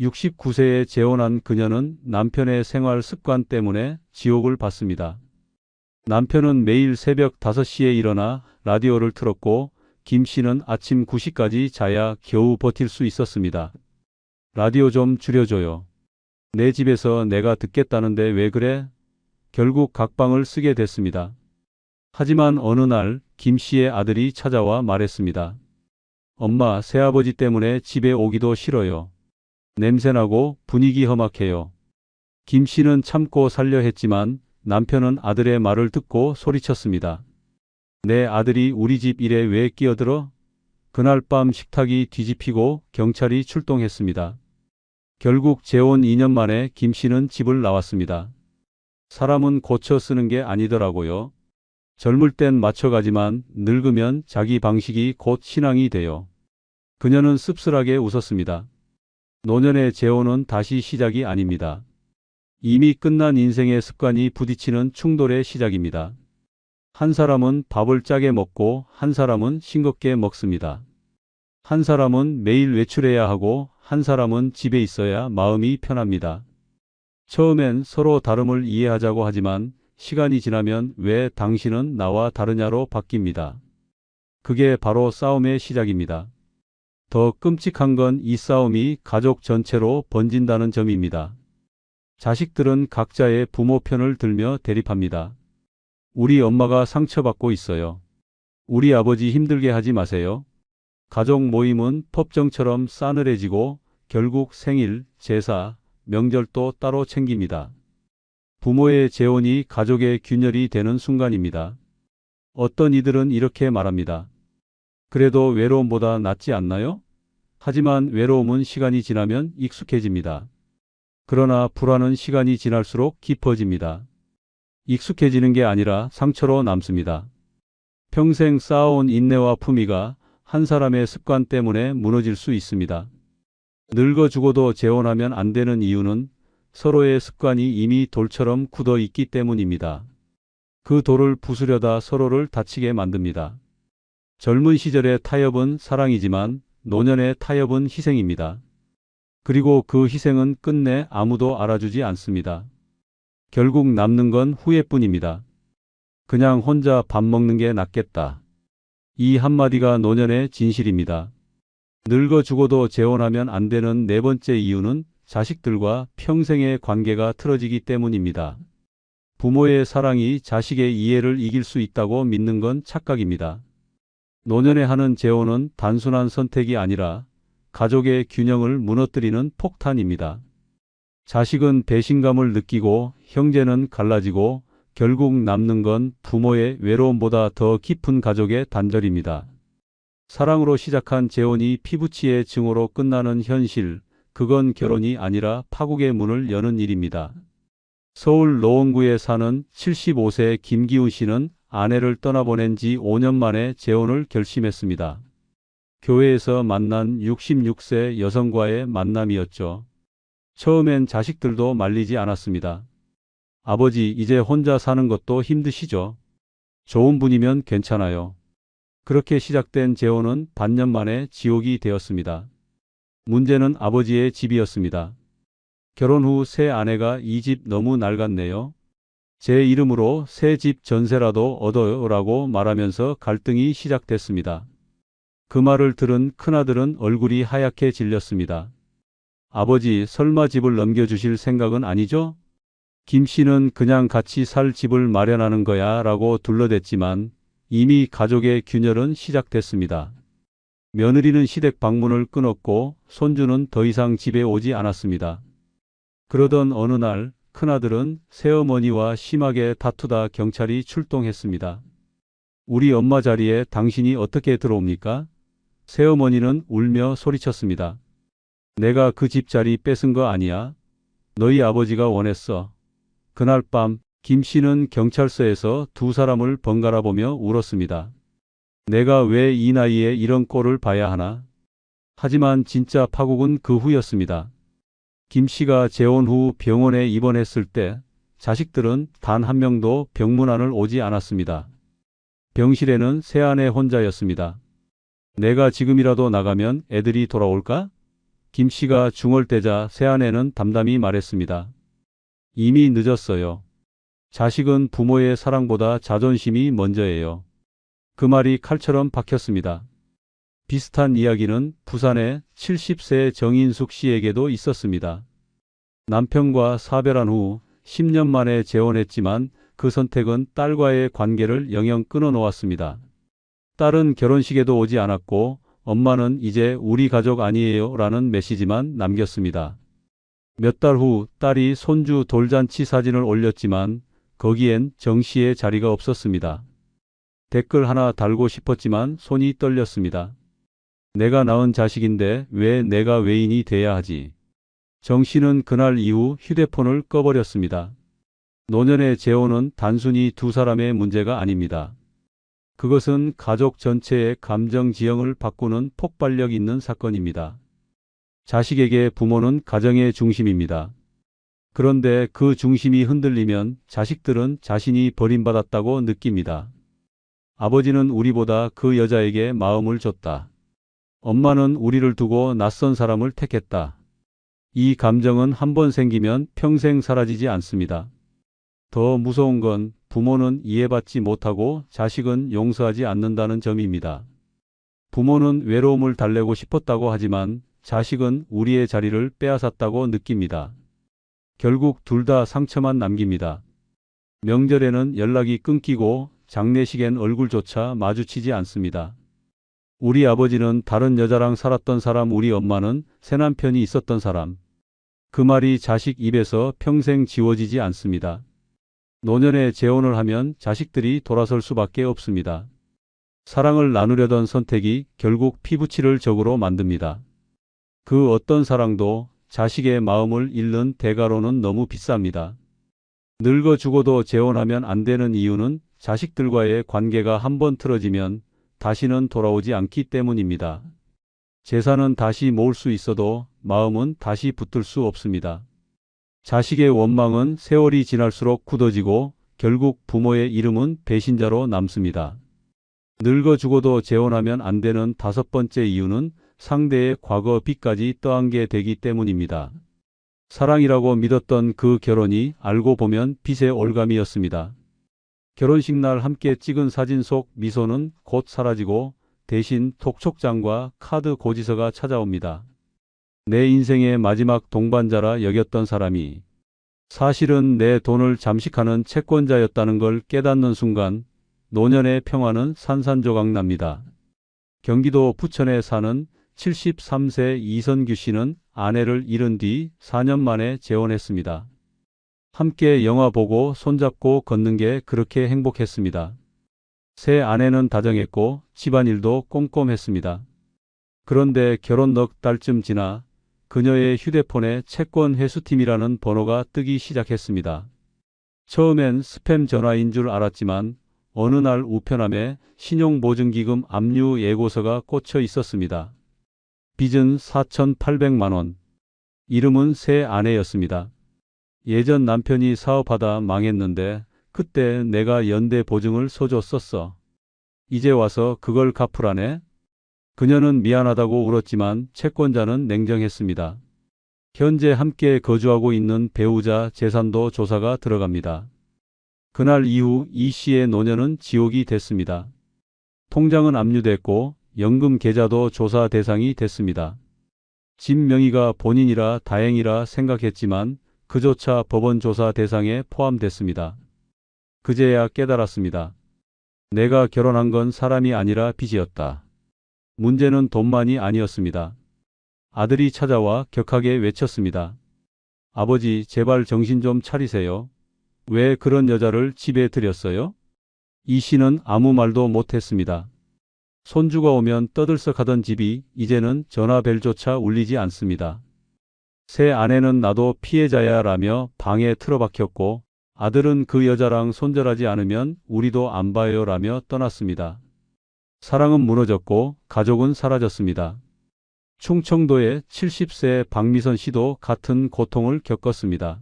69세에 재혼한 그녀는 남편의 생활 습관 때문에 지옥을 받습니다. 남편은 매일 새벽 5시에 일어나 라디오를 틀었고 김 씨는 아침 9시까지 자야 겨우 버틸 수 있었습니다. 라디오 좀 줄여줘요. 내 집에서 내가 듣겠다는데 왜 그래? 결국 각방을 쓰게 됐습니다. 하지만 어느 날 김 씨의 아들이 찾아와 말했습니다. 엄마, 새아버지 때문에 집에 오기도 싫어요. 냄새나고 분위기 험악해요. 김 씨는 참고 살려 했지만 남편은 아들의 말을 듣고 소리쳤습니다. 내 아들이 우리 집 일에 왜 끼어들어? 그날 밤 식탁이 뒤집히고 경찰이 출동했습니다. 결국 재혼 2년 만에 김 씨는 집을 나왔습니다. 사람은 고쳐 쓰는 게 아니더라고요. 젊을 땐 맞춰가지만 늙으면 자기 방식이 곧 신앙이 돼요. 그녀는 씁쓸하게 웃었습니다. 노년의 재혼은 다시 시작이 아닙니다. 이미 끝난 인생의 습관이 부딪히는 충돌의 시작입니다. 한 사람은 밥을 짜게 먹고 한 사람은 싱겁게 먹습니다. 한 사람은 매일 외출해야 하고 한 사람은 집에 있어야 마음이 편합니다. 처음엔 서로 다름을 이해하자고 하지만 시간이 지나면 왜 당신은 나와 다르냐로 바뀝니다. 그게 바로 싸움의 시작입니다. 더 끔찍한 건 이 싸움이 가족 전체로 번진다는 점입니다. 자식들은 각자의 부모 편을 들며 대립합니다. 우리 엄마가 상처받고 있어요. 우리 아버지 힘들게 하지 마세요. 가족 모임은 법정처럼 싸늘해지고 결국 생일, 제사, 명절도 따로 챙깁니다. 부모의 재혼이 가족의 균열이 되는 순간입니다. 어떤 이들은 이렇게 말합니다. 그래도 외로움보다 낫지 않나요? 하지만 외로움은 시간이 지나면 익숙해집니다. 그러나 불안은 시간이 지날수록 깊어집니다. 익숙해지는 게 아니라 상처로 남습니다. 평생 쌓아온 인내와 품위가 한 사람의 습관 때문에 무너질 수 있습니다. 늙어 죽어도 재혼하면 안 되는 이유는 서로의 습관이 이미 돌처럼 굳어 있기 때문입니다. 그 돌을 부수려다 서로를 다치게 만듭니다. 젊은 시절의 타협은 사랑이지만 노년의 타협은 희생입니다. 그리고 그 희생은 끝내 아무도 알아주지 않습니다. 결국 남는 건 후회뿐입니다. 그냥 혼자 밥 먹는 게 낫겠다. 이 한마디가 노년의 진실입니다. 늙어 죽어도 재혼하면 안 되는 네 번째 이유는 자식들과 평생의 관계가 틀어지기 때문입니다. 부모의 사랑이 자식의 이해를 이길 수 있다고 믿는 건 착각입니다. 노년에 하는 재혼은 단순한 선택이 아니라 가족의 균형을 무너뜨리는 폭탄입니다. 자식은 배신감을 느끼고 형제는 갈라지고 결국 남는 건 부모의 외로움보다 더 깊은 가족의 단절입니다. 사랑으로 시작한 재혼이 피부치의 증오로 끝나는 현실, 그건 결혼이 아니라 파국의 문을 여는 일입니다. 서울 노원구에 사는 75세 김기훈 씨는 아내를 떠나보낸 지 5년 만에 재혼을 결심했습니다. 교회에서 만난 66세 여성과의 만남이었죠. 처음엔 자식들도 말리지 않았습니다. 아버지, 이제 혼자 사는 것도 힘드시죠? 좋은 분이면 괜찮아요. 그렇게 시작된 재혼은 반년 만에 지옥이 되었습니다. 문제는 아버지의 집이었습니다. 결혼 후 새 아내가 이 집 너무 낡았네요. 제 이름으로 새 집 전세라도 얻어요라고 말하면서 갈등이 시작됐습니다. 그 말을 들은 큰아들은 얼굴이 하얗게 질렸습니다. 아버지, 설마 집을 넘겨주실 생각은 아니죠? 김 씨는 그냥 같이 살 집을 마련하는 거야 라고 둘러댔지만 이미 가족의 균열은 시작됐습니다. 며느리는 시댁 방문을 끊었고 손주는 더 이상 집에 오지 않았습니다. 그러던 어느 날 큰아들은 새어머니와 심하게 다투다 경찰이 출동했습니다. 우리 엄마 자리에 당신이 어떻게 들어옵니까? 새어머니는 울며 소리쳤습니다. 내가 그 집 자리 뺏은 거 아니야? 너희 아버지가 원했어. 그날 밤 김 씨는 경찰서에서 두 사람을 번갈아 보며 울었습니다. 내가 왜 이 나이에 이런 꼴을 봐야 하나? 하지만 진짜 파국은 그 후였습니다. 김 씨가 재혼 후 병원에 입원했을 때 자식들은 단 한 명도 병문안을 오지 않았습니다. 병실에는 새아내 혼자였습니다. 내가 지금이라도 나가면 애들이 돌아올까? 김 씨가 중얼대자 새아내는 담담히 말했습니다. 이미 늦었어요. 자식은 부모의 사랑보다 자존심이 먼저예요. 그 말이 칼처럼 박혔습니다. 비슷한 이야기는 부산의 70세 정인숙 씨에게도 있었습니다. 남편과 사별한 후 10년 만에 재혼했지만 그 선택은 딸과의 관계를 영영 끊어놓았습니다. 딸은 결혼식에도 오지 않았고 엄마는 이제 우리 가족 아니에요 라는 메시지만 남겼습니다. 몇 달 후 딸이 손주 돌잔치 사진을 올렸지만 거기엔 정 씨의 자리가 없었습니다. 댓글 하나 달고 싶었지만 손이 떨렸습니다. 내가 낳은 자식인데 왜 내가 외인이 돼야 하지? 정 씨는 그날 이후 휴대폰을 꺼버렸습니다. 노년의 재혼은 단순히 두 사람의 문제가 아닙니다. 그것은 가족 전체의 감정 지형을 바꾸는 폭발력 있는 사건입니다. 자식에게 부모는 가정의 중심입니다. 그런데 그 중심이 흔들리면 자식들은 자신이 버림받았다고 느낍니다. 아버지는 우리보다 그 여자에게 마음을 줬다. 엄마는 우리를 두고 낯선 사람을 택했다. 이 감정은 한 번 생기면 평생 사라지지 않습니다. 더 무서운 건 부모는 이해받지 못하고 자식은 용서하지 않는다는 점입니다. 부모는 외로움을 달래고 싶었다고 하지만 자식은 우리의 자리를 빼앗았다고 느낍니다. 결국 둘 다 상처만 남깁니다. 명절에는 연락이 끊기고 장례식엔 얼굴조차 마주치지 않습니다. 우리 아버지는 다른 여자랑 살았던 사람, 우리 엄마는 새 남편이 있었던 사람. 그 말이 자식 입에서 평생 지워지지 않습니다. 노년에 재혼을 하면 자식들이 돌아설 수밖에 없습니다. 사랑을 나누려던 선택이 결국 피부치를 적으로 만듭니다. 그 어떤 사랑도 자식의 마음을 잃는 대가로는 너무 비쌉니다. 늙어 죽어도 재혼하면 안 되는 이유는 자식들과의 관계가 한번 틀어지면 다시는 돌아오지 않기 때문입니다. 재산은 다시 모을 수 있어도 마음은 다시 붙들 수 없습니다. 자식의 원망은 세월이 지날수록 굳어지고 결국 부모의 이름은 배신자로 남습니다. 늙어 죽어도 재혼하면 안 되는 다섯 번째 이유는 상대의 과거 빚까지 떠안게 되기 때문입니다. 사랑이라고 믿었던 그 결혼이 알고 보면 빚의 올감이었습니다. 결혼식 날 함께 찍은 사진 속 미소는 곧 사라지고 대신 톡촉장과 카드 고지서가 찾아옵니다. 내 인생의 마지막 동반자라 여겼던 사람이 사실은 내 돈을 잠식하는 채권자였다는 걸 깨닫는 순간 노년의 평화는 산산조각 납니다. 경기도 부천에 사는 73세 이선규 씨는 아내를 잃은 뒤 4년 만에 재혼했습니다. 함께 영화 보고 손잡고 걷는 게 그렇게 행복했습니다. 새 아내는 다정했고 집안일도 꼼꼼했습니다. 그런데 결혼 넉 달쯤 지나 그녀의 휴대폰에 채권 회수팀이라는 번호가 뜨기 시작했습니다. 처음엔 스팸 전화인 줄 알았지만 어느 날 우편함에 신용보증기금 압류 예고서가 꽂혀 있었습니다. 빚은 4,800만 원. 이름은 새 아내였습니다. 예전 남편이 사업하다 망했는데 그때 내가 연대 보증을 서줬었어. 이제 와서 그걸 갚으라네? 그녀는 미안하다고 울었지만 채권자는 냉정했습니다. 현재 함께 거주하고 있는 배우자 재산도 조사가 들어갑니다. 그날 이후 이 씨의 노년은 지옥이 됐습니다. 통장은 압류됐고 연금 계좌도 조사 대상이 됐습니다. 집 명의가 본인이라 다행이라 생각했지만 그조차 법원 조사 대상에 포함됐습니다. 그제야 깨달았습니다. 내가 결혼한 건 사람이 아니라 빚이었다. 문제는 돈만이 아니었습니다. 아들이 찾아와 격하게 외쳤습니다. 아버지, 제발 정신 좀 차리세요. 왜 그런 여자를 집에 들였어요? 이 씨는 아무 말도 못했습니다. 손주가 오면 떠들썩하던 집이 이제는 전화벨조차 울리지 않습니다. 새 아내는 나도 피해자야 라며 방에 틀어박혔고 아들은 그 여자랑 손절하지 않으면 우리도 안 봐요 라며 떠났습니다. 사랑은 무너졌고 가족은 사라졌습니다. 충청도의 70세 박미선 씨도 같은 고통을 겪었습니다.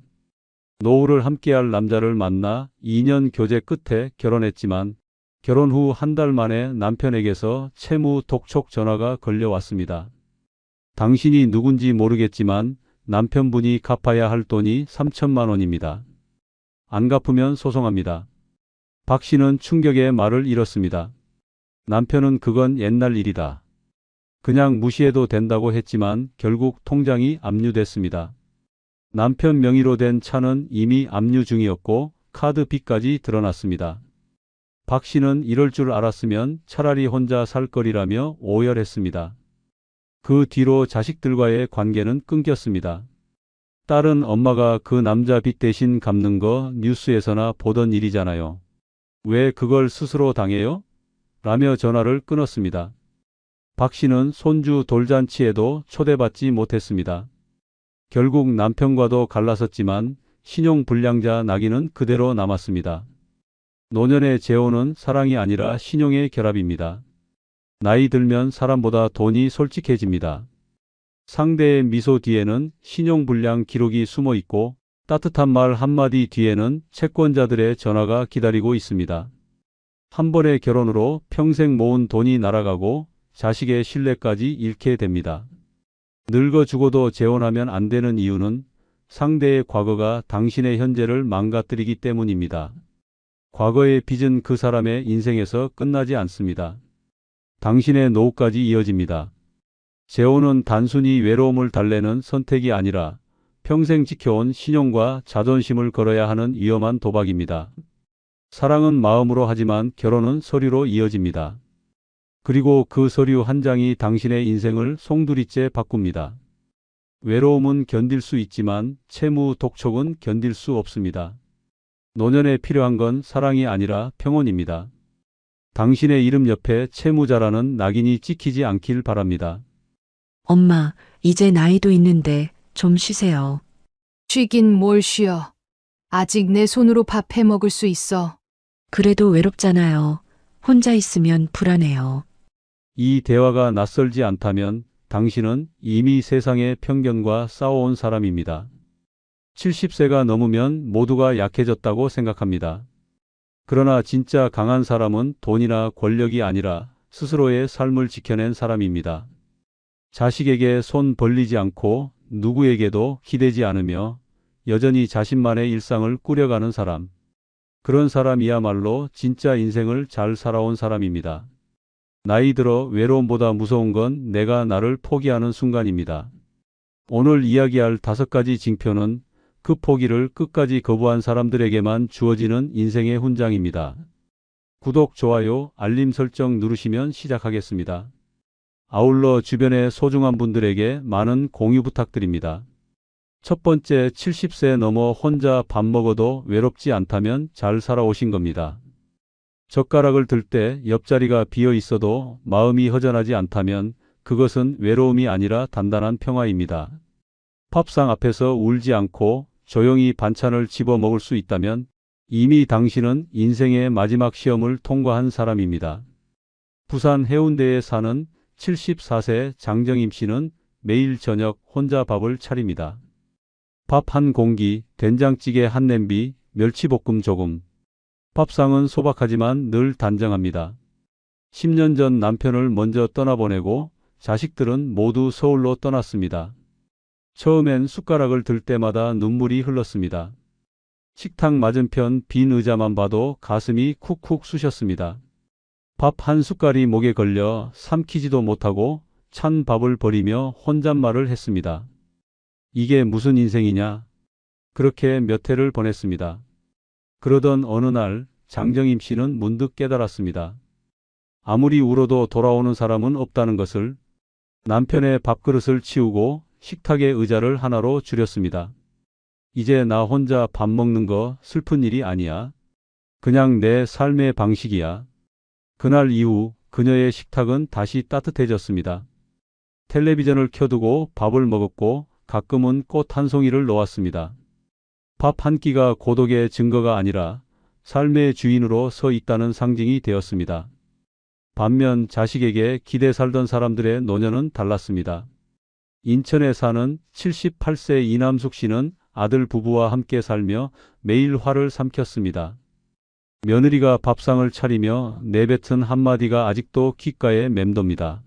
노후를 함께할 남자를 만나 2년 교제 끝에 결혼했지만 결혼 후 한 달 만에 남편에게서 채무 독촉 전화가 걸려왔습니다. 당신이 누군지 모르겠지만 남편분이 갚아야 할 돈이 3천만 원입니다. 안 갚으면 소송합니다. 박 씨는 충격의 말을 잃었습니다. 남편은 그건 옛날 일이다. 그냥 무시해도 된다고 했지만 결국 통장이 압류됐습니다. 남편 명의로 된 차는 이미 압류 중이었고 카드 빚까지 드러났습니다. 박 씨는 이럴 줄 알았으면 차라리 혼자 살 거리라며 오열했습니다. 그 뒤로 자식들과의 관계는 끊겼습니다. 딸은 엄마가 그 남자 빚 대신 갚는 거 뉴스에서나 보던 일이잖아요. 왜 그걸 스스로 당해요? 라며 전화를 끊었습니다. 박 씨는 손주 돌잔치에도 초대받지 못했습니다. 결국 남편과도 갈라섰지만 신용불량자 낙인은 그대로 남았습니다. 노년의 재혼은 사랑이 아니라 신용의 결합입니다. 나이 들면 사람보다 돈이 솔직해집니다. 상대의 미소 뒤에는 신용불량 기록이 숨어 있고 따뜻한 말 한마디 뒤에는 채권자들의 전화가 기다리고 있습니다. 한 번의 결혼으로 평생 모은 돈이 날아가고 자식의 신뢰까지 잃게 됩니다. 늙어 죽어도 재혼하면 안 되는 이유는 상대의 과거가 당신의 현재를 망가뜨리기 때문입니다. 과거의 빚은 그 사람의 인생에서 끝나지 않습니다. 당신의 노후까지 이어집니다. 재혼은 단순히 외로움을 달래는 선택이 아니라 평생 지켜온 신용과 자존심을 걸어야 하는 위험한 도박입니다. 사랑은 마음으로 하지만 결혼은 서류로 이어집니다. 그리고 그 서류 한 장이 당신의 인생을 송두리째 바꿉니다. 외로움은 견딜 수 있지만 채무 독촉은 견딜 수 없습니다. 노년에 필요한 건 사랑이 아니라 평온입니다. 당신의 이름 옆에 채무자라는 낙인이 찍히지 않길 바랍니다. 엄마, 이제 나이도 있는데 좀 쉬세요. 쉬긴 뭘 쉬어. 아직 내 손으로 밥 해 먹을 수 있어. 그래도 외롭잖아요. 혼자 있으면 불안해요. 이 대화가 낯설지 않다면 당신은 이미 세상의 편견과 싸워온 사람입니다. 70세가 넘으면 모두가 약해졌다고 생각합니다. 그러나 진짜 강한 사람은 돈이나 권력이 아니라 스스로의 삶을 지켜낸 사람입니다. 자식에게 손 벌리지 않고 누구에게도 기대지 않으며 여전히 자신만의 일상을 꾸려가는 사람. 그런 사람이야말로 진짜 인생을 잘 살아온 사람입니다. 나이 들어 외로움보다 무서운 건 내가 나를 포기하는 순간입니다. 오늘 이야기할 5가지 징표는 그 포기를 끝까지 거부한 사람들에게만 주어지는 인생의 훈장입니다. 구독, 좋아요, 알림 설정 누르시면 시작하겠습니다. 아울러 주변의 소중한 분들에게 많은 공유 부탁드립니다. 첫 번째, 70세 넘어 혼자 밥 먹어도 외롭지 않다면 잘 살아오신 겁니다. 젓가락을 들 때 옆자리가 비어 있어도 마음이 허전하지 않다면 그것은 외로움이 아니라 단단한 평화입니다. 밥상 앞에서 울지 않고 조용히 반찬을 집어 먹을 수 있다면 이미 당신은 인생의 마지막 시험을 통과한 사람입니다. 부산 해운대에 사는 74세 장정임 씨는 매일 저녁 혼자 밥을 차립니다. 밥 한 공기, 된장찌개 한 냄비, 멸치볶음 조금. 밥상은 소박하지만 늘 단정합니다. 10년 전 남편을 먼저 떠나보내고 자식들은 모두 서울로 떠났습니다. 처음엔 숟가락을 들 때마다 눈물이 흘렀습니다. 식탁 맞은편 빈 의자만 봐도 가슴이 쿡쿡 쑤셨습니다. 밥 한 숟갈이 목에 걸려 삼키지도 못하고 찬 밥을 버리며 혼잣말을 했습니다. 이게 무슨 인생이냐? 그렇게 몇 해를 보냈습니다. 그러던 어느 날 장정임 씨는 문득 깨달았습니다. 아무리 울어도 돌아오는 사람은 없다는 것을. 남편의 밥그릇을 치우고 식탁의 의자를 하나로 줄였습니다. 이제 나 혼자 밥 먹는 거 슬픈 일이 아니야. 그냥 내 삶의 방식이야. 그날 이후 그녀의 식탁은 다시 따뜻해졌습니다. 텔레비전을 켜두고 밥을 먹었고 가끔은 꽃 한 송이를 놓았습니다. 밥 한 끼가 고독의 증거가 아니라 삶의 주인으로 서 있다는 상징이 되었습니다. 반면 자식에게 기대 살던 사람들의 노년은 달랐습니다. 인천에 사는 78세 이남숙 씨는 아들 부부와 함께 살며 매일 화를 삼켰습니다. 며느리가 밥상을 차리며 내뱉은 한마디가 아직도 귓가에 맴돕니다.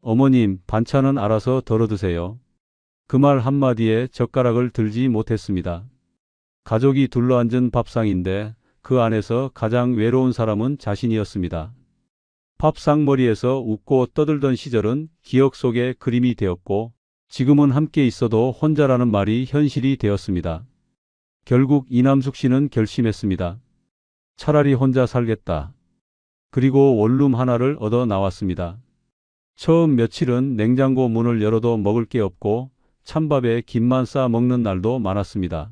어머님, 반찬은 알아서 덜어 드세요. 그 말 한마디에 젓가락을 들지 못했습니다. 가족이 둘러앉은 밥상인데 그 안에서 가장 외로운 사람은 자신이었습니다. 밥상머리에서 웃고 떠들던 시절은 기억 속의 그림이 되었고 지금은 함께 있어도 혼자라는 말이 현실이 되었습니다. 결국 이남숙 씨는 결심했습니다. 차라리 혼자 살겠다. 그리고 원룸 하나를 얻어 나왔습니다. 처음 며칠은 냉장고 문을 열어도 먹을 게 없고 찬밥에 김만 싸 먹는 날도 많았습니다.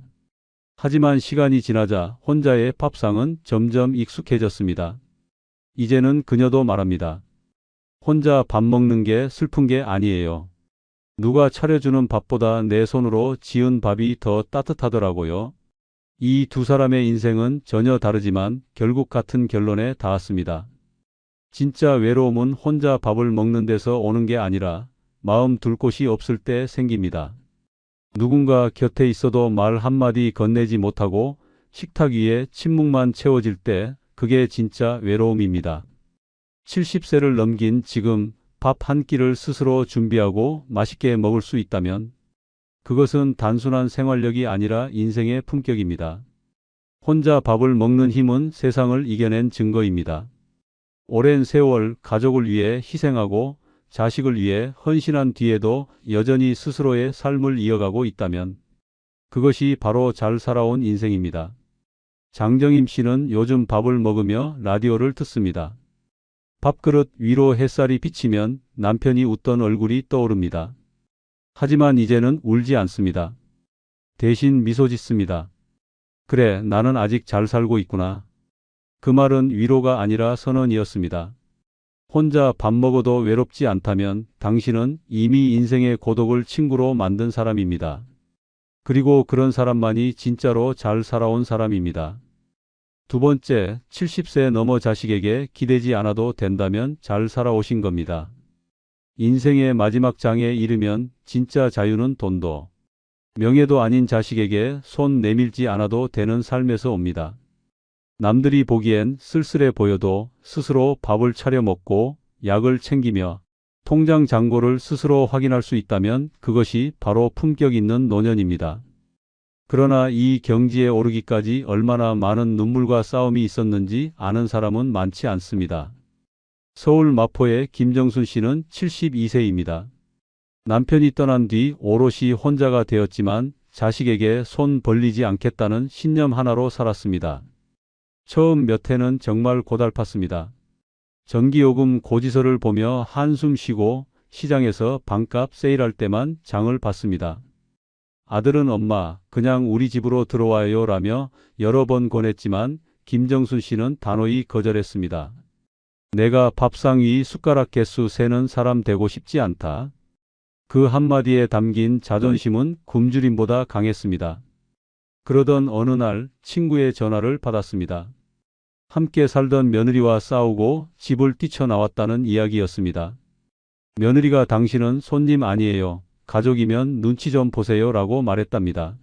하지만 시간이 지나자 혼자의 밥상은 점점 익숙해졌습니다. 이제는 그녀도 말합니다. 혼자 밥 먹는 게 슬픈 게 아니에요. 누가 차려주는 밥보다 내 손으로 지은 밥이 더 따뜻하더라고요. 이 두 사람의 인생은 전혀 다르지만 결국 같은 결론에 닿았습니다. 진짜 외로움은 혼자 밥을 먹는 데서 오는 게 아니라 마음 둘 곳이 없을 때 생깁니다. 누군가 곁에 있어도 말 한마디 건네지 못하고 식탁 위에 침묵만 채워질 때 그게 진짜 외로움입니다. 70세를 넘긴 지금 밥 한 끼를 스스로 준비하고 맛있게 먹을 수 있다면 그것은 단순한 생활력이 아니라 인생의 품격입니다. 혼자 밥을 먹는 힘은 세상을 이겨낸 증거입니다. 오랜 세월 가족을 위해 희생하고 자식을 위해 헌신한 뒤에도 여전히 스스로의 삶을 이어가고 있다면 그것이 바로 잘 살아온 인생입니다. 장정임 씨는 요즘 밥을 먹으며 라디오를 듣습니다. 밥그릇 위로 햇살이 비치면 남편이 웃던 얼굴이 떠오릅니다. 하지만 이제는 울지 않습니다. 대신 미소 짓습니다. 그래, 나는 아직 잘 살고 있구나. 그 말은 위로가 아니라 선언이었습니다. 혼자 밥 먹어도 외롭지 않다면 당신은 이미 인생의 고독을 친구로 만든 사람입니다. 그리고 그런 사람만이 진짜로 잘 살아온 사람입니다. 두 번째, 70세 넘어 자식에게 기대지 않아도 된다면 잘 살아오신 겁니다. 인생의 마지막 장에 이르면 진짜 자유는 돈도 명예도 아닌 자식에게 손 내밀지 않아도 되는 삶에서 옵니다. 남들이 보기엔 쓸쓸해 보여도 스스로 밥을 차려 먹고 약을 챙기며 통장 잔고를 스스로 확인할 수 있다면 그것이 바로 품격 있는 노년입니다. 그러나 이 경지에 오르기까지 얼마나 많은 눈물과 싸움이 있었는지 아는 사람은 많지 않습니다. 서울 마포의 김정순 씨는 72세입니다. 남편이 떠난 뒤 오롯이 혼자가 되었지만 자식에게 손 벌리지 않겠다는 신념 하나로 살았습니다. 처음 몇 해는 정말 고달팠습니다. 전기요금 고지서를 보며 한숨 쉬고 시장에서 반값 세일할 때만 장을 봤습니다. 아들은 엄마, 그냥 우리 집으로 들어와요 라며 여러 번 권했지만 김정순 씨는 단호히 거절했습니다. 내가 밥상 위 숟가락 개수 세는 사람 되고 싶지 않다. 그 한마디에 담긴 자존심은 굶주림보다 강했습니다. 그러던 어느 날 친구의 전화를 받았습니다. 함께 살던 며느리와 싸우고 집을 뛰쳐나왔다는 이야기였습니다. 며느리가 당신은 손님 아니에요. 가족이면 눈치 좀 보세요 라고 말했답니다.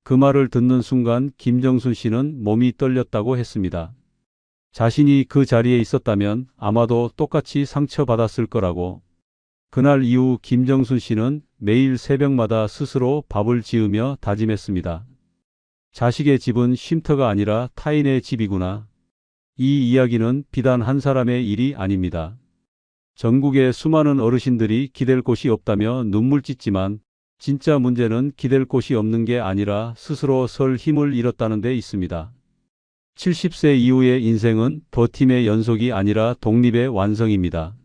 그 말을 듣는 순간 김정순 씨는 몸이 떨렸다고 했습니다. 자신이 그 자리에 있었다면 아마도 똑같이 상처받았을 거라고. 그날 이후 김정순 씨는 매일 새벽마다 스스로 밥을 지으며 다짐했습니다. 자식의 집은 쉼터가 아니라 타인의 집이구나. 이 이야기는 비단 한 사람의 일이 아닙니다. 전국의 수많은 어르신들이 기댈 곳이 없다며 눈물 찢지만 진짜 문제는 기댈 곳이 없는 게 아니라 스스로 설 힘을 잃었다는 데 있습니다. 70세 이후의 인생은 버팀의 연속이 아니라 독립의 완성입니다.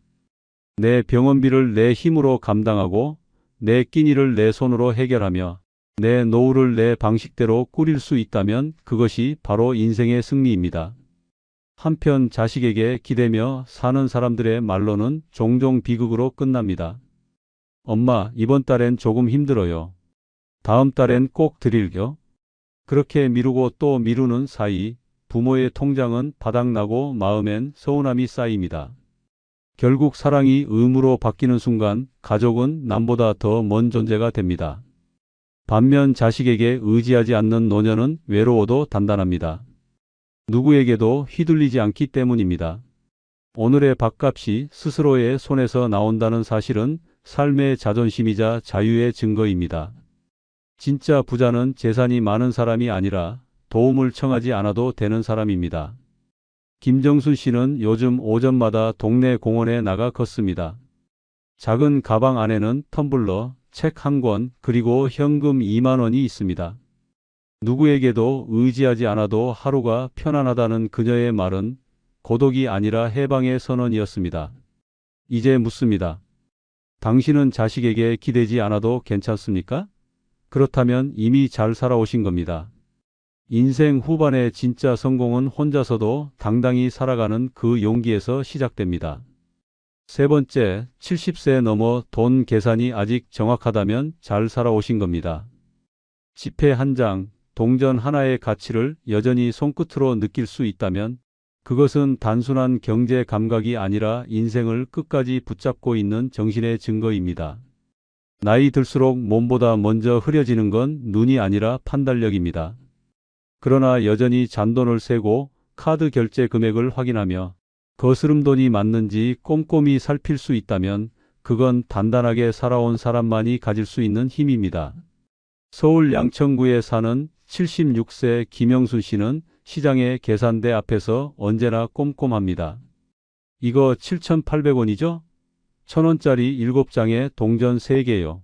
내 병원비를 내 힘으로 감당하고 내 끼니를 내 손으로 해결하며 내 노후를 내 방식대로 꾸릴 수 있다면 그것이 바로 인생의 승리입니다. 한편 자식에게 기대며 사는 사람들의 말로는 종종 비극으로 끝납니다. 엄마, 이번 달엔 조금 힘들어요. 다음 달엔 꼭 드릴게요. 그렇게 미루고 또 미루는 사이 부모의 통장은 바닥나고 마음엔 서운함이 쌓입니다. 결국 사랑이 의무로 바뀌는 순간 가족은 남보다 더 먼 존재가 됩니다. 반면 자식에게 의지하지 않는 노년은 외로워도 단단합니다. 누구에게도 휘둘리지 않기 때문입니다. 오늘의 밥값이 스스로의 손에서 나온다는 사실은 삶의 자존심이자 자유의 증거입니다. 진짜 부자는 재산이 많은 사람이 아니라 도움을 청하지 않아도 되는 사람입니다. 김정순 씨는 요즘 오전마다 동네 공원에 나가 걷습니다. 작은 가방 안에는 텀블러, 책 한 권, 그리고 현금 2만 원이 있습니다. 누구에게도 의지하지 않아도 하루가 편안하다는 그녀의 말은 고독이 아니라 해방의 선언이었습니다. 이제 묻습니다. 당신은 자식에게 기대지 않아도 괜찮습니까? 그렇다면 이미 잘 살아오신 겁니다. 인생 후반의 진짜 성공은 혼자서도 당당히 살아가는 그 용기에서 시작됩니다. 세 번째, 70세 넘어 돈 계산이 아직 정확하다면 잘 살아오신 겁니다. 지폐 한 장, 동전 하나의 가치를 여전히 손끝으로 느낄 수 있다면 그것은 단순한 경제 감각이 아니라 인생을 끝까지 붙잡고 있는 정신의 증거입니다. 나이 들수록 몸보다 먼저 흐려지는 건 눈이 아니라 판단력입니다. 그러나 여전히 잔돈을 세고 카드 결제 금액을 확인하며 거스름돈이 맞는지 꼼꼼히 살필 수 있다면 그건 단단하게 살아온 사람만이 가질 수 있는 힘입니다. 서울 양천구에 사는 76세 김영순 씨는 시장의 계산대 앞에서 언제나 꼼꼼합니다. 이거 7,800원이죠? 1,000원짜리 7장에 동전 3개요.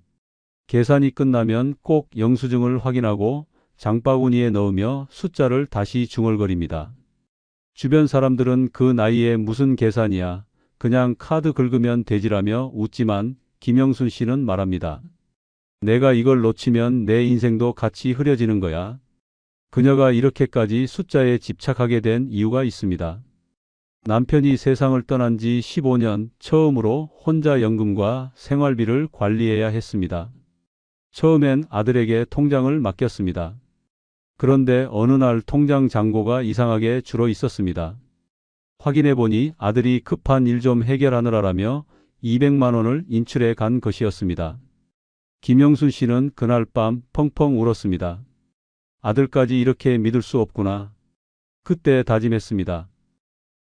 계산이 끝나면 꼭 영수증을 확인하고 장바구니에 넣으며 숫자를 다시 중얼거립니다. 주변 사람들은 그 나이에 무슨 계산이야. 그냥 카드 긁으면 되지라며 웃지만 김영순 씨는 말합니다. 내가 이걸 놓치면 내 인생도 같이 흐려지는 거야. 그녀가 이렇게까지 숫자에 집착하게 된 이유가 있습니다. 남편이 세상을 떠난 지 15년 처음으로 혼자 연금과 생활비를 관리해야 했습니다. 처음엔 아들에게 통장을 맡겼습니다. 그런데 어느 날 통장 잔고가 이상하게 줄어 있었습니다. 확인해 보니 아들이 급한 일 좀 해결하느라라며 200만 원을 인출해 간 것이었습니다. 김영순 씨는 그날 밤 펑펑 울었습니다. 아들까지 이렇게 믿을 수 없구나. 그때 다짐했습니다.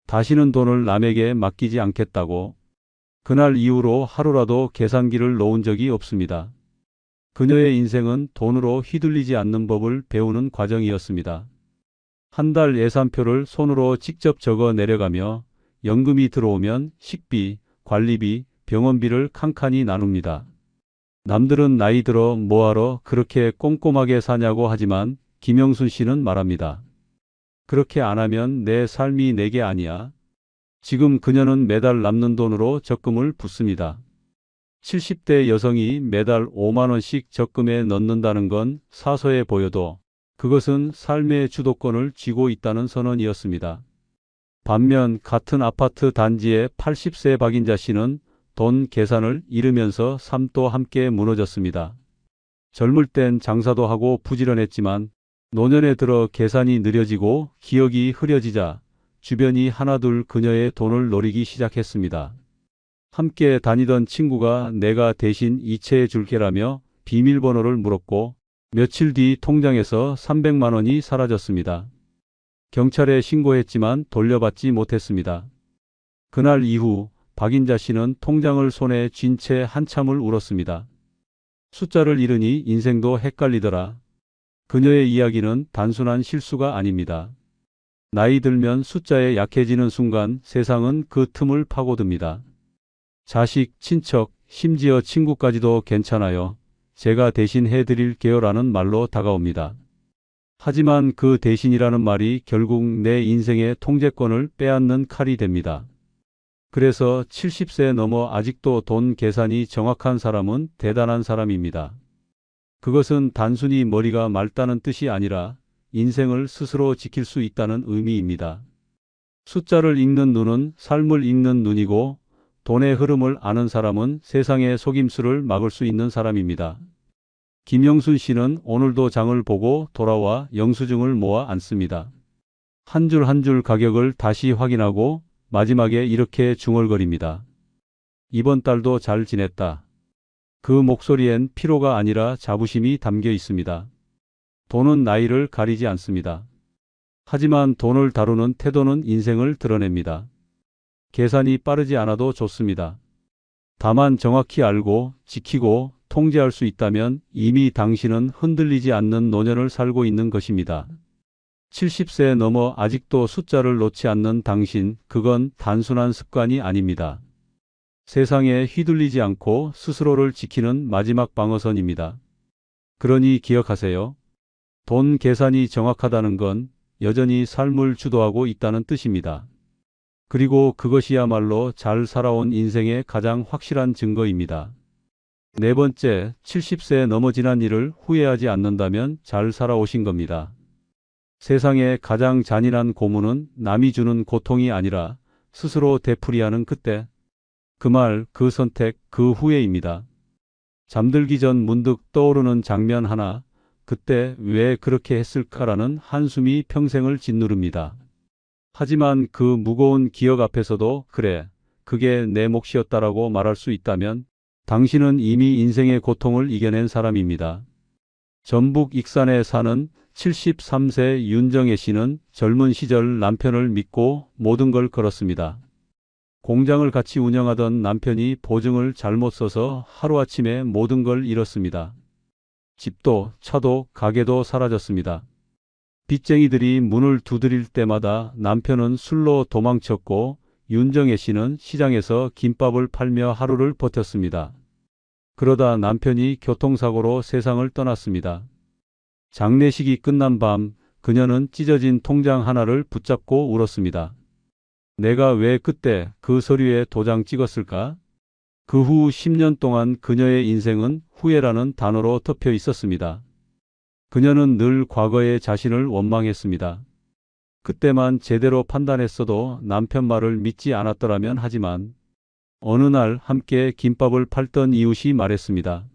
다시는 돈을 남에게 맡기지 않겠다고. 그날 이후로 하루라도 계산기를 놓은 적이 없습니다. 그녀의 인생은 돈으로 휘둘리지 않는 법을 배우는 과정이었습니다. 한 달 예산표를 손으로 직접 적어 내려가며 연금이 들어오면 식비, 관리비, 병원비를 칸칸이 나눕니다. 남들은 나이 들어 뭐하러 그렇게 꼼꼼하게 사냐고 하지만 김영순 씨는 말합니다. 그렇게 안 하면 내 삶이 내게 아니야. 지금 그녀는 매달 남는 돈으로 적금을 붓습니다. 70대 여성이 매달 5만 원씩 적금에 넣는다는 건 사소해 보여도 그것은 삶의 주도권을 쥐고 있다는 선언이었습니다. 반면 같은 아파트 단지의 80세 박인자 씨는 돈 계산을 잃으면서 삶도 함께 무너졌습니다. 젊을 땐 장사도 하고 부지런했지만 노년에 들어 계산이 느려지고 기억이 흐려지자 주변이 하나둘 그녀의 돈을 노리기 시작했습니다. 함께 다니던 친구가 내가 대신 이체해 줄게라며 비밀번호를 물었고 며칠 뒤 통장에서 300만 원이 사라졌습니다. 경찰에 신고했지만 돌려받지 못했습니다. 그날 이후 박인자 씨는 통장을 손에 쥔 채 한참을 울었습니다. 숫자를 잃으니 인생도 헷갈리더라. 그녀의 이야기는 단순한 실수가 아닙니다. 나이 들면 숫자에 약해지는 순간 세상은 그 틈을 파고듭니다. 자식, 친척, 심지어 친구까지도 괜찮아요. 제가 대신 해드릴게요 라는 말로 다가옵니다. 하지만 그 대신이라는 말이 결국 내 인생의 통제권을 빼앗는 칼이 됩니다. 그래서 70세 넘어 아직도 돈 계산이 정확한 사람은 대단한 사람입니다. 그것은 단순히 머리가 맑다는 뜻이 아니라 인생을 스스로 지킬 수 있다는 의미입니다. 숫자를 읽는 눈은 삶을 읽는 눈이고 돈의 흐름을 아는 사람은 세상의 속임수를 막을 수 있는 사람입니다. 김영순 씨는 오늘도 장을 보고 돌아와 영수증을 모아 앉습니다. 한 줄 한 줄 가격을 다시 확인하고 마지막에 이렇게 중얼거립니다. 이번 달도 잘 지냈다. 그 목소리엔 피로가 아니라 자부심이 담겨 있습니다. 돈은 나이를 가리지 않습니다. 하지만 돈을 다루는 태도는 인생을 드러냅니다. 계산이 빠르지 않아도 좋습니다. 다만 정확히 알고 지키고 통제할 수 있다면 이미 당신은 흔들리지 않는 노년을 살고 있는 것입니다. 70세 넘어 아직도 숫자를 놓지 않는 당신, 그건 단순한 습관이 아닙니다. 세상에 휘둘리지 않고 스스로를 지키는 마지막 방어선입니다. 그러니 기억하세요. 돈 계산이 정확하다는 건 여전히 삶을 주도하고 있다는 뜻입니다. 그리고 그것이야말로 잘 살아온 인생의 가장 확실한 증거입니다. 네 번째, 70세 넘어 지난 일을 후회하지 않는다면 잘 살아오신 겁니다. 세상의 가장 잔인한 고문은 남이 주는 고통이 아니라 스스로 되풀이하는 그때, 그 말, 그 선택, 그 후회입니다. 잠들기 전 문득 떠오르는 장면 하나, 그때 왜 그렇게 했을까라는 한숨이 평생을 짓누릅니다. 하지만 그 무거운 기억 앞에서도 그래, 그게 내 몫이었다라고 말할 수 있다면 당신은 이미 인생의 고통을 이겨낸 사람입니다. 전북 익산에 사는 73세 윤정혜 씨는 젊은 시절 남편을 믿고 모든 걸 걸었습니다. 공장을 같이 운영하던 남편이 보증을 잘못 써서 하루아침에 모든 걸 잃었습니다. 집도 차도 가게도 사라졌습니다. 빚쟁이들이 문을 두드릴 때마다 남편은 술로 도망쳤고 윤정혜 씨는 시장에서 김밥을 팔며 하루를 버텼습니다. 그러다 남편이 교통사고로 세상을 떠났습니다. 장례식이 끝난 밤 그녀는 찢어진 통장 하나를 붙잡고 울었습니다. 내가 왜 그때 그 서류에 도장 찍었을까? 그 후 10년 동안 그녀의 인생은 후회라는 단어로 덮여 있었습니다. 그녀는 늘 과거의 자신을 원망했습니다. 그때만 제대로 판단했어도 남편 말을 믿지 않았더라면 하지만 어느 날 함께 김밥을 팔던 이웃이 말했습니다.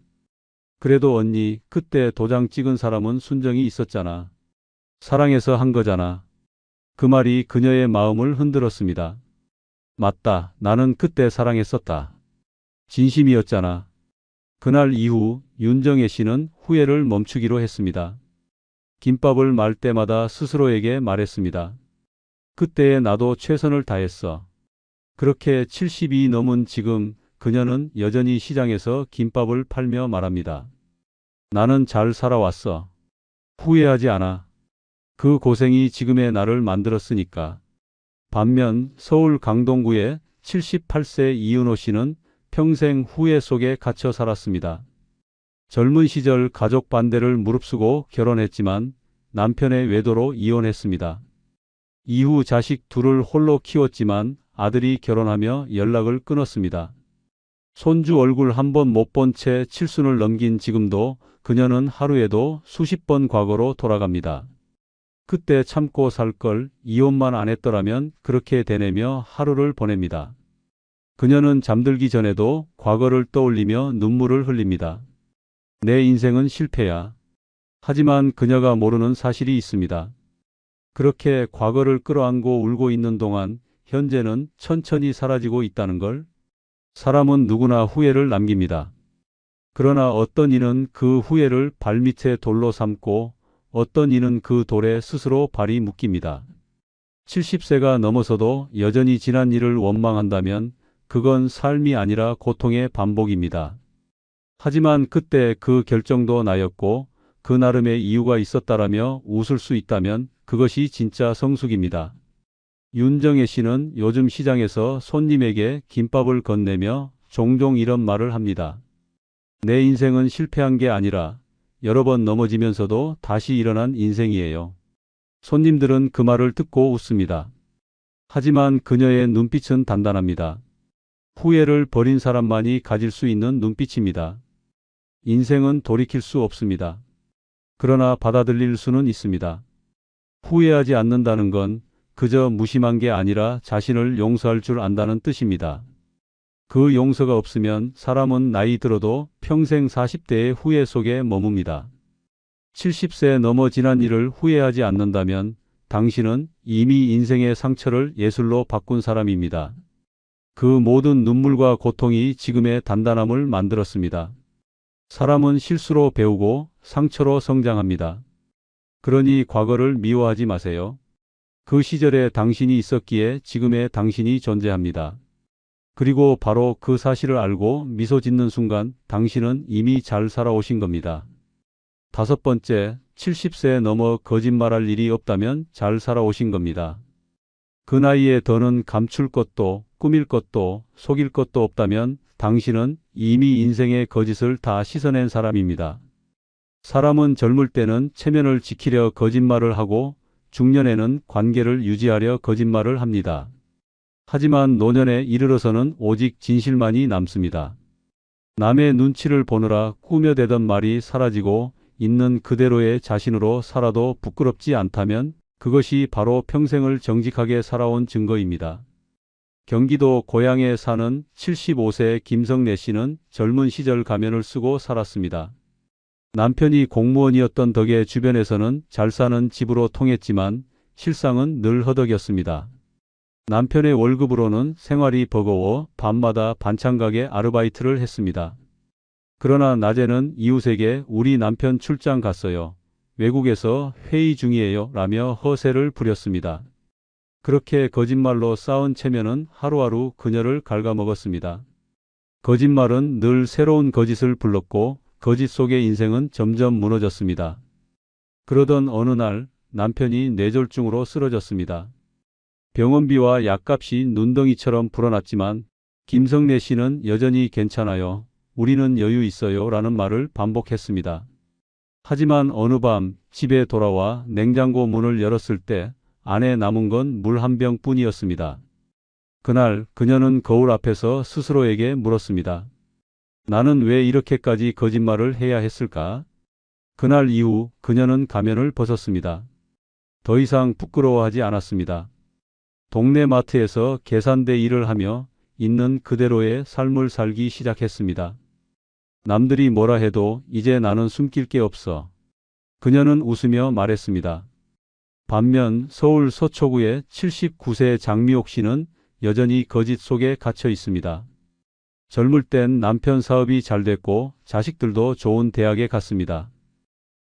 그래도 언니, 그때 도장 찍은 사람은 순정이 있었잖아. 사랑해서 한 거잖아. 그 말이 그녀의 마음을 흔들었습니다. 맞다. 나는 그때 사랑했었다. 진심이었잖아. 그날 이후 윤정혜 씨는 후회를 멈추기로 했습니다. 김밥을 말 때마다 스스로에게 말했습니다. 그때의 나도 최선을 다했어. 그렇게 70이 넘은 지금 그녀는 여전히 시장에서 김밥을 팔며 말합니다. 나는 잘 살아왔어. 후회하지 않아. 그 고생이 지금의 나를 만들었으니까. 반면 서울 강동구의 78세 이은호 씨는 평생 후회 속에 갇혀 살았습니다. 젊은 시절 가족 반대를 무릅쓰고 결혼했지만 남편의 외도로 이혼했습니다. 이후 자식 둘을 홀로 키웠지만 아들이 결혼하며 연락을 끊었습니다. 손주 얼굴 한 번 못 본 채 칠순을 넘긴 지금도 그녀는 하루에도 수십 번 과거로 돌아갑니다. 그때 참고 살 걸, 이혼만 안 했더라면 그렇게 되뇌며 하루를 보냅니다. 그녀는 잠들기 전에도 과거를 떠올리며 눈물을 흘립니다. 내 인생은 실패야. 하지만 그녀가 모르는 사실이 있습니다. 그렇게 과거를 끌어안고 울고 있는 동안 현재는 천천히 사라지고 있다는 걸. 사람은 누구나 후회를 남깁니다. 그러나 어떤 이는 그 후회를 발밑에 돌로 삼고 어떤 이는 그 돌에 스스로 발이 묶입니다. 70세가 넘어서도 여전히 지난 일을 원망한다면 그건 삶이 아니라 고통의 반복입니다. 하지만 그때 그 결정도 나였고 그 나름의 이유가 있었다라며 웃을 수 있다면 그것이 진짜 성숙입니다. 윤정혜 씨는 요즘 시장에서 손님에게 김밥을 건네며 종종 이런 말을 합니다. 내 인생은 실패한 게 아니라 여러 번 넘어지면서도 다시 일어난 인생이에요. 손님들은 그 말을 듣고 웃습니다. 하지만 그녀의 눈빛은 단단합니다. 후회를 버린 사람만이 가질 수 있는 눈빛입니다. 인생은 돌이킬 수 없습니다. 그러나 받아들일 수는 있습니다. 후회하지 않는다는 건 그저 무심한 게 아니라 자신을 용서할 줄 안다는 뜻입니다. 그 용서가 없으면 사람은 나이 들어도 평생 40대의 후회 속에 머뭅니다. 70세 넘어 지난 일을 후회하지 않는다면 당신은 이미 인생의 상처를 예술로 바꾼 사람입니다. 그 모든 눈물과 고통이 지금의 단단함을 만들었습니다. 사람은 실수로 배우고 상처로 성장합니다. 그러니 과거를 미워하지 마세요. 그 시절에 당신이 있었기에 지금의 당신이 존재합니다. 그리고 바로 그 사실을 알고 미소 짓는 순간 당신은 이미 잘 살아오신 겁니다. 다섯 번째, 70세 넘어 거짓말할 일이 없다면 잘 살아오신 겁니다. 그 나이에 더는 감출 것도 꾸밀 것도 속일 것도 없다면 당신은 이미 인생의 거짓을 다 씻어낸 사람입니다. 사람은 젊을 때는 체면을 지키려 거짓말을 하고 중년에는 관계를 유지하려 거짓말을 합니다. 하지만 노년에 이르러서는 오직 진실만이 남습니다. 남의 눈치를 보느라 꾸며대던 말이 사라지고 있는 그대로의 자신으로 살아도 부끄럽지 않다면 그것이 바로 평생을 정직하게 살아온 증거입니다. 경기도 고양에 사는 75세 김성래 씨는 젊은 시절 가면을 쓰고 살았습니다. 남편이 공무원이었던 덕에 주변에서는 잘 사는 집으로 통했지만 실상은 늘 허덕였습니다. 남편의 월급으로는 생활이 버거워 밤마다 반찬가게 아르바이트를 했습니다. 그러나 낮에는 이웃에게 우리 남편 출장 갔어요. 외국에서 회의 중이에요 라며 허세를 부렸습니다. 그렇게 거짓말로 쌓은 체면은 하루하루 그녀를 갉아먹었습니다. 거짓말은 늘 새로운 거짓을 불렀고 거짓 속의 인생은 점점 무너졌습니다. 그러던 어느 날 남편이 뇌졸중으로 쓰러졌습니다. 병원비와 약값이 눈덩이처럼 불어났지만 김성래 씨는 여전히 괜찮아요. 우리는 여유 있어요 라는 말을 반복했습니다. 하지만 어느 밤 집에 돌아와 냉장고 문을 열었을 때 안에 남은 건 물 한 병뿐이었습니다. 그날 그녀는 거울 앞에서 스스로에게 물었습니다. 나는 왜 이렇게까지 거짓말을 해야 했을까? 그날 이후 그녀는 가면을 벗었습니다. 더 이상 부끄러워하지 않았습니다. 동네 마트에서 계산대 일을 하며 있는 그대로의 삶을 살기 시작했습니다. 남들이 뭐라 해도 이제 나는 숨길 게 없어. 그녀는 웃으며 말했습니다. 반면 서울 서초구의 79세 장미옥 씨는 여전히 거짓 속에 갇혀 있습니다. 젊을 땐 남편 사업이 잘 됐고 자식들도 좋은 대학에 갔습니다.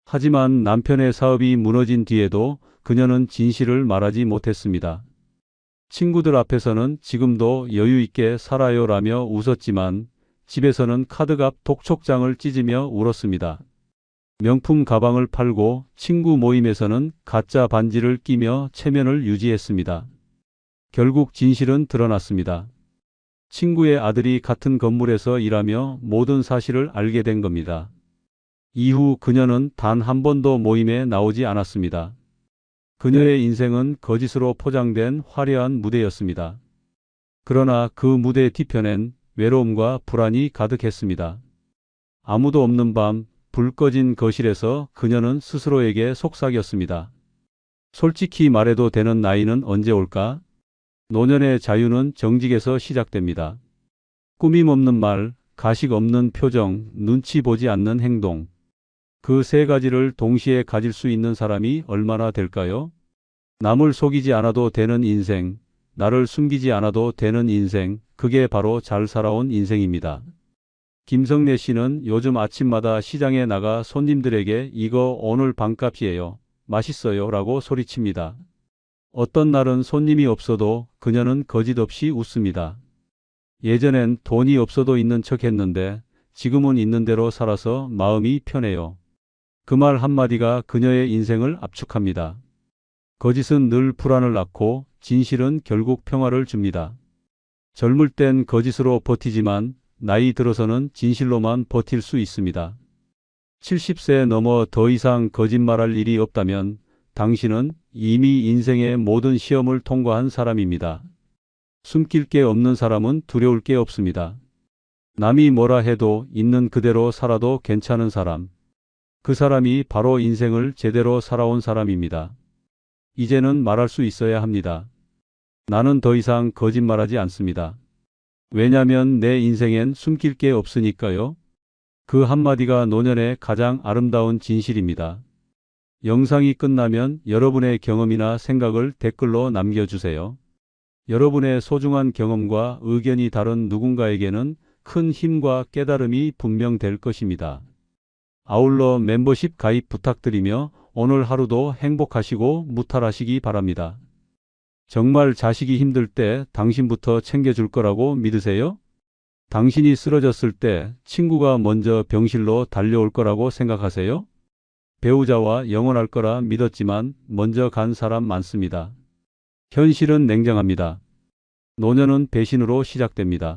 하지만 남편의 사업이 무너진 뒤에도 그녀는 진실을 말하지 못했습니다. 친구들 앞에서는 지금도 여유 있게 살아요라며 웃었지만 집에서는 카드값 독촉장을 찢으며 울었습니다. 명품 가방을 팔고 친구 모임에서는 가짜 반지를 끼며 체면을 유지했습니다. 결국 진실은 드러났습니다. 친구의 아들이 같은 건물에서 일하며 모든 사실을 알게 된 겁니다. 이후 그녀는 단 한 번도 모임에 나오지 않았습니다. 그녀의 인생은 거짓으로 포장된 화려한 무대였습니다. 그러나 그 무대 뒤편엔 외로움과 불안이 가득했습니다. 아무도 없는 밤, 불 꺼진 거실에서 그녀는 스스로에게 속삭였습니다. 솔직히 말해도 되는 나이는 언제 올까? 노년의 자유는 정직에서 시작됩니다. 꾸밈 없는 말, 가식 없는 표정, 눈치 보지 않는 행동. 그 세 가지를 동시에 가질 수 있는 사람이 얼마나 될까요? 남을 속이지 않아도 되는 인생, 나를 숨기지 않아도 되는 인생, 그게 바로 잘 살아온 인생입니다. 김성래 씨는 요즘 아침마다 시장에 나가 손님들에게 이거 오늘 반값이에요. 맛있어요 라고 소리칩니다. 어떤 날은 손님이 없어도 그녀는 거짓 없이 웃습니다. 예전엔 돈이 없어도 있는 척 했는데 지금은 있는 대로 살아서 마음이 편해요. 그 말 한마디가 그녀의 인생을 압축합니다. 거짓은 늘 불안을 낳고 진실은 결국 평화를 줍니다. 젊을 땐 거짓으로 버티지만 나이 들어서는 진실로만 버틸 수 있습니다. 70세 넘어 더 이상 거짓말할 일이 없다면 당신은 이미 인생의 모든 시험을 통과한 사람입니다. 숨길 게 없는 사람은 두려울 게 없습니다. 남이 뭐라 해도 있는 그대로 살아도 괜찮은 사람. 그 사람이 바로 인생을 제대로 살아온 사람입니다. 이제는 말할 수 있어야 합니다. 나는 더 이상 거짓말하지 않습니다. 왜냐면 내 인생엔 숨길 게 없으니까요. 그 한마디가 노년의 가장 아름다운 진실입니다. 영상이 끝나면 여러분의 경험이나 생각을 댓글로 남겨주세요. 여러분의 소중한 경험과 의견이 다른 누군가에게는 큰 힘과 깨달음이 분명 될 것입니다. 아울러 멤버십 가입 부탁드리며 오늘 하루도 행복하시고 무탈하시기 바랍니다. 정말 자식이 힘들 때 당신부터 챙겨줄 거라고 믿으세요? 당신이 쓰러졌을 때 친구가 먼저 병실로 달려올 거라고 생각하세요? 배우자와 영원할 거라 믿었지만 먼저 간 사람 많습니다. 현실은 냉정합니다. 노년은 배신으로 시작됩니다.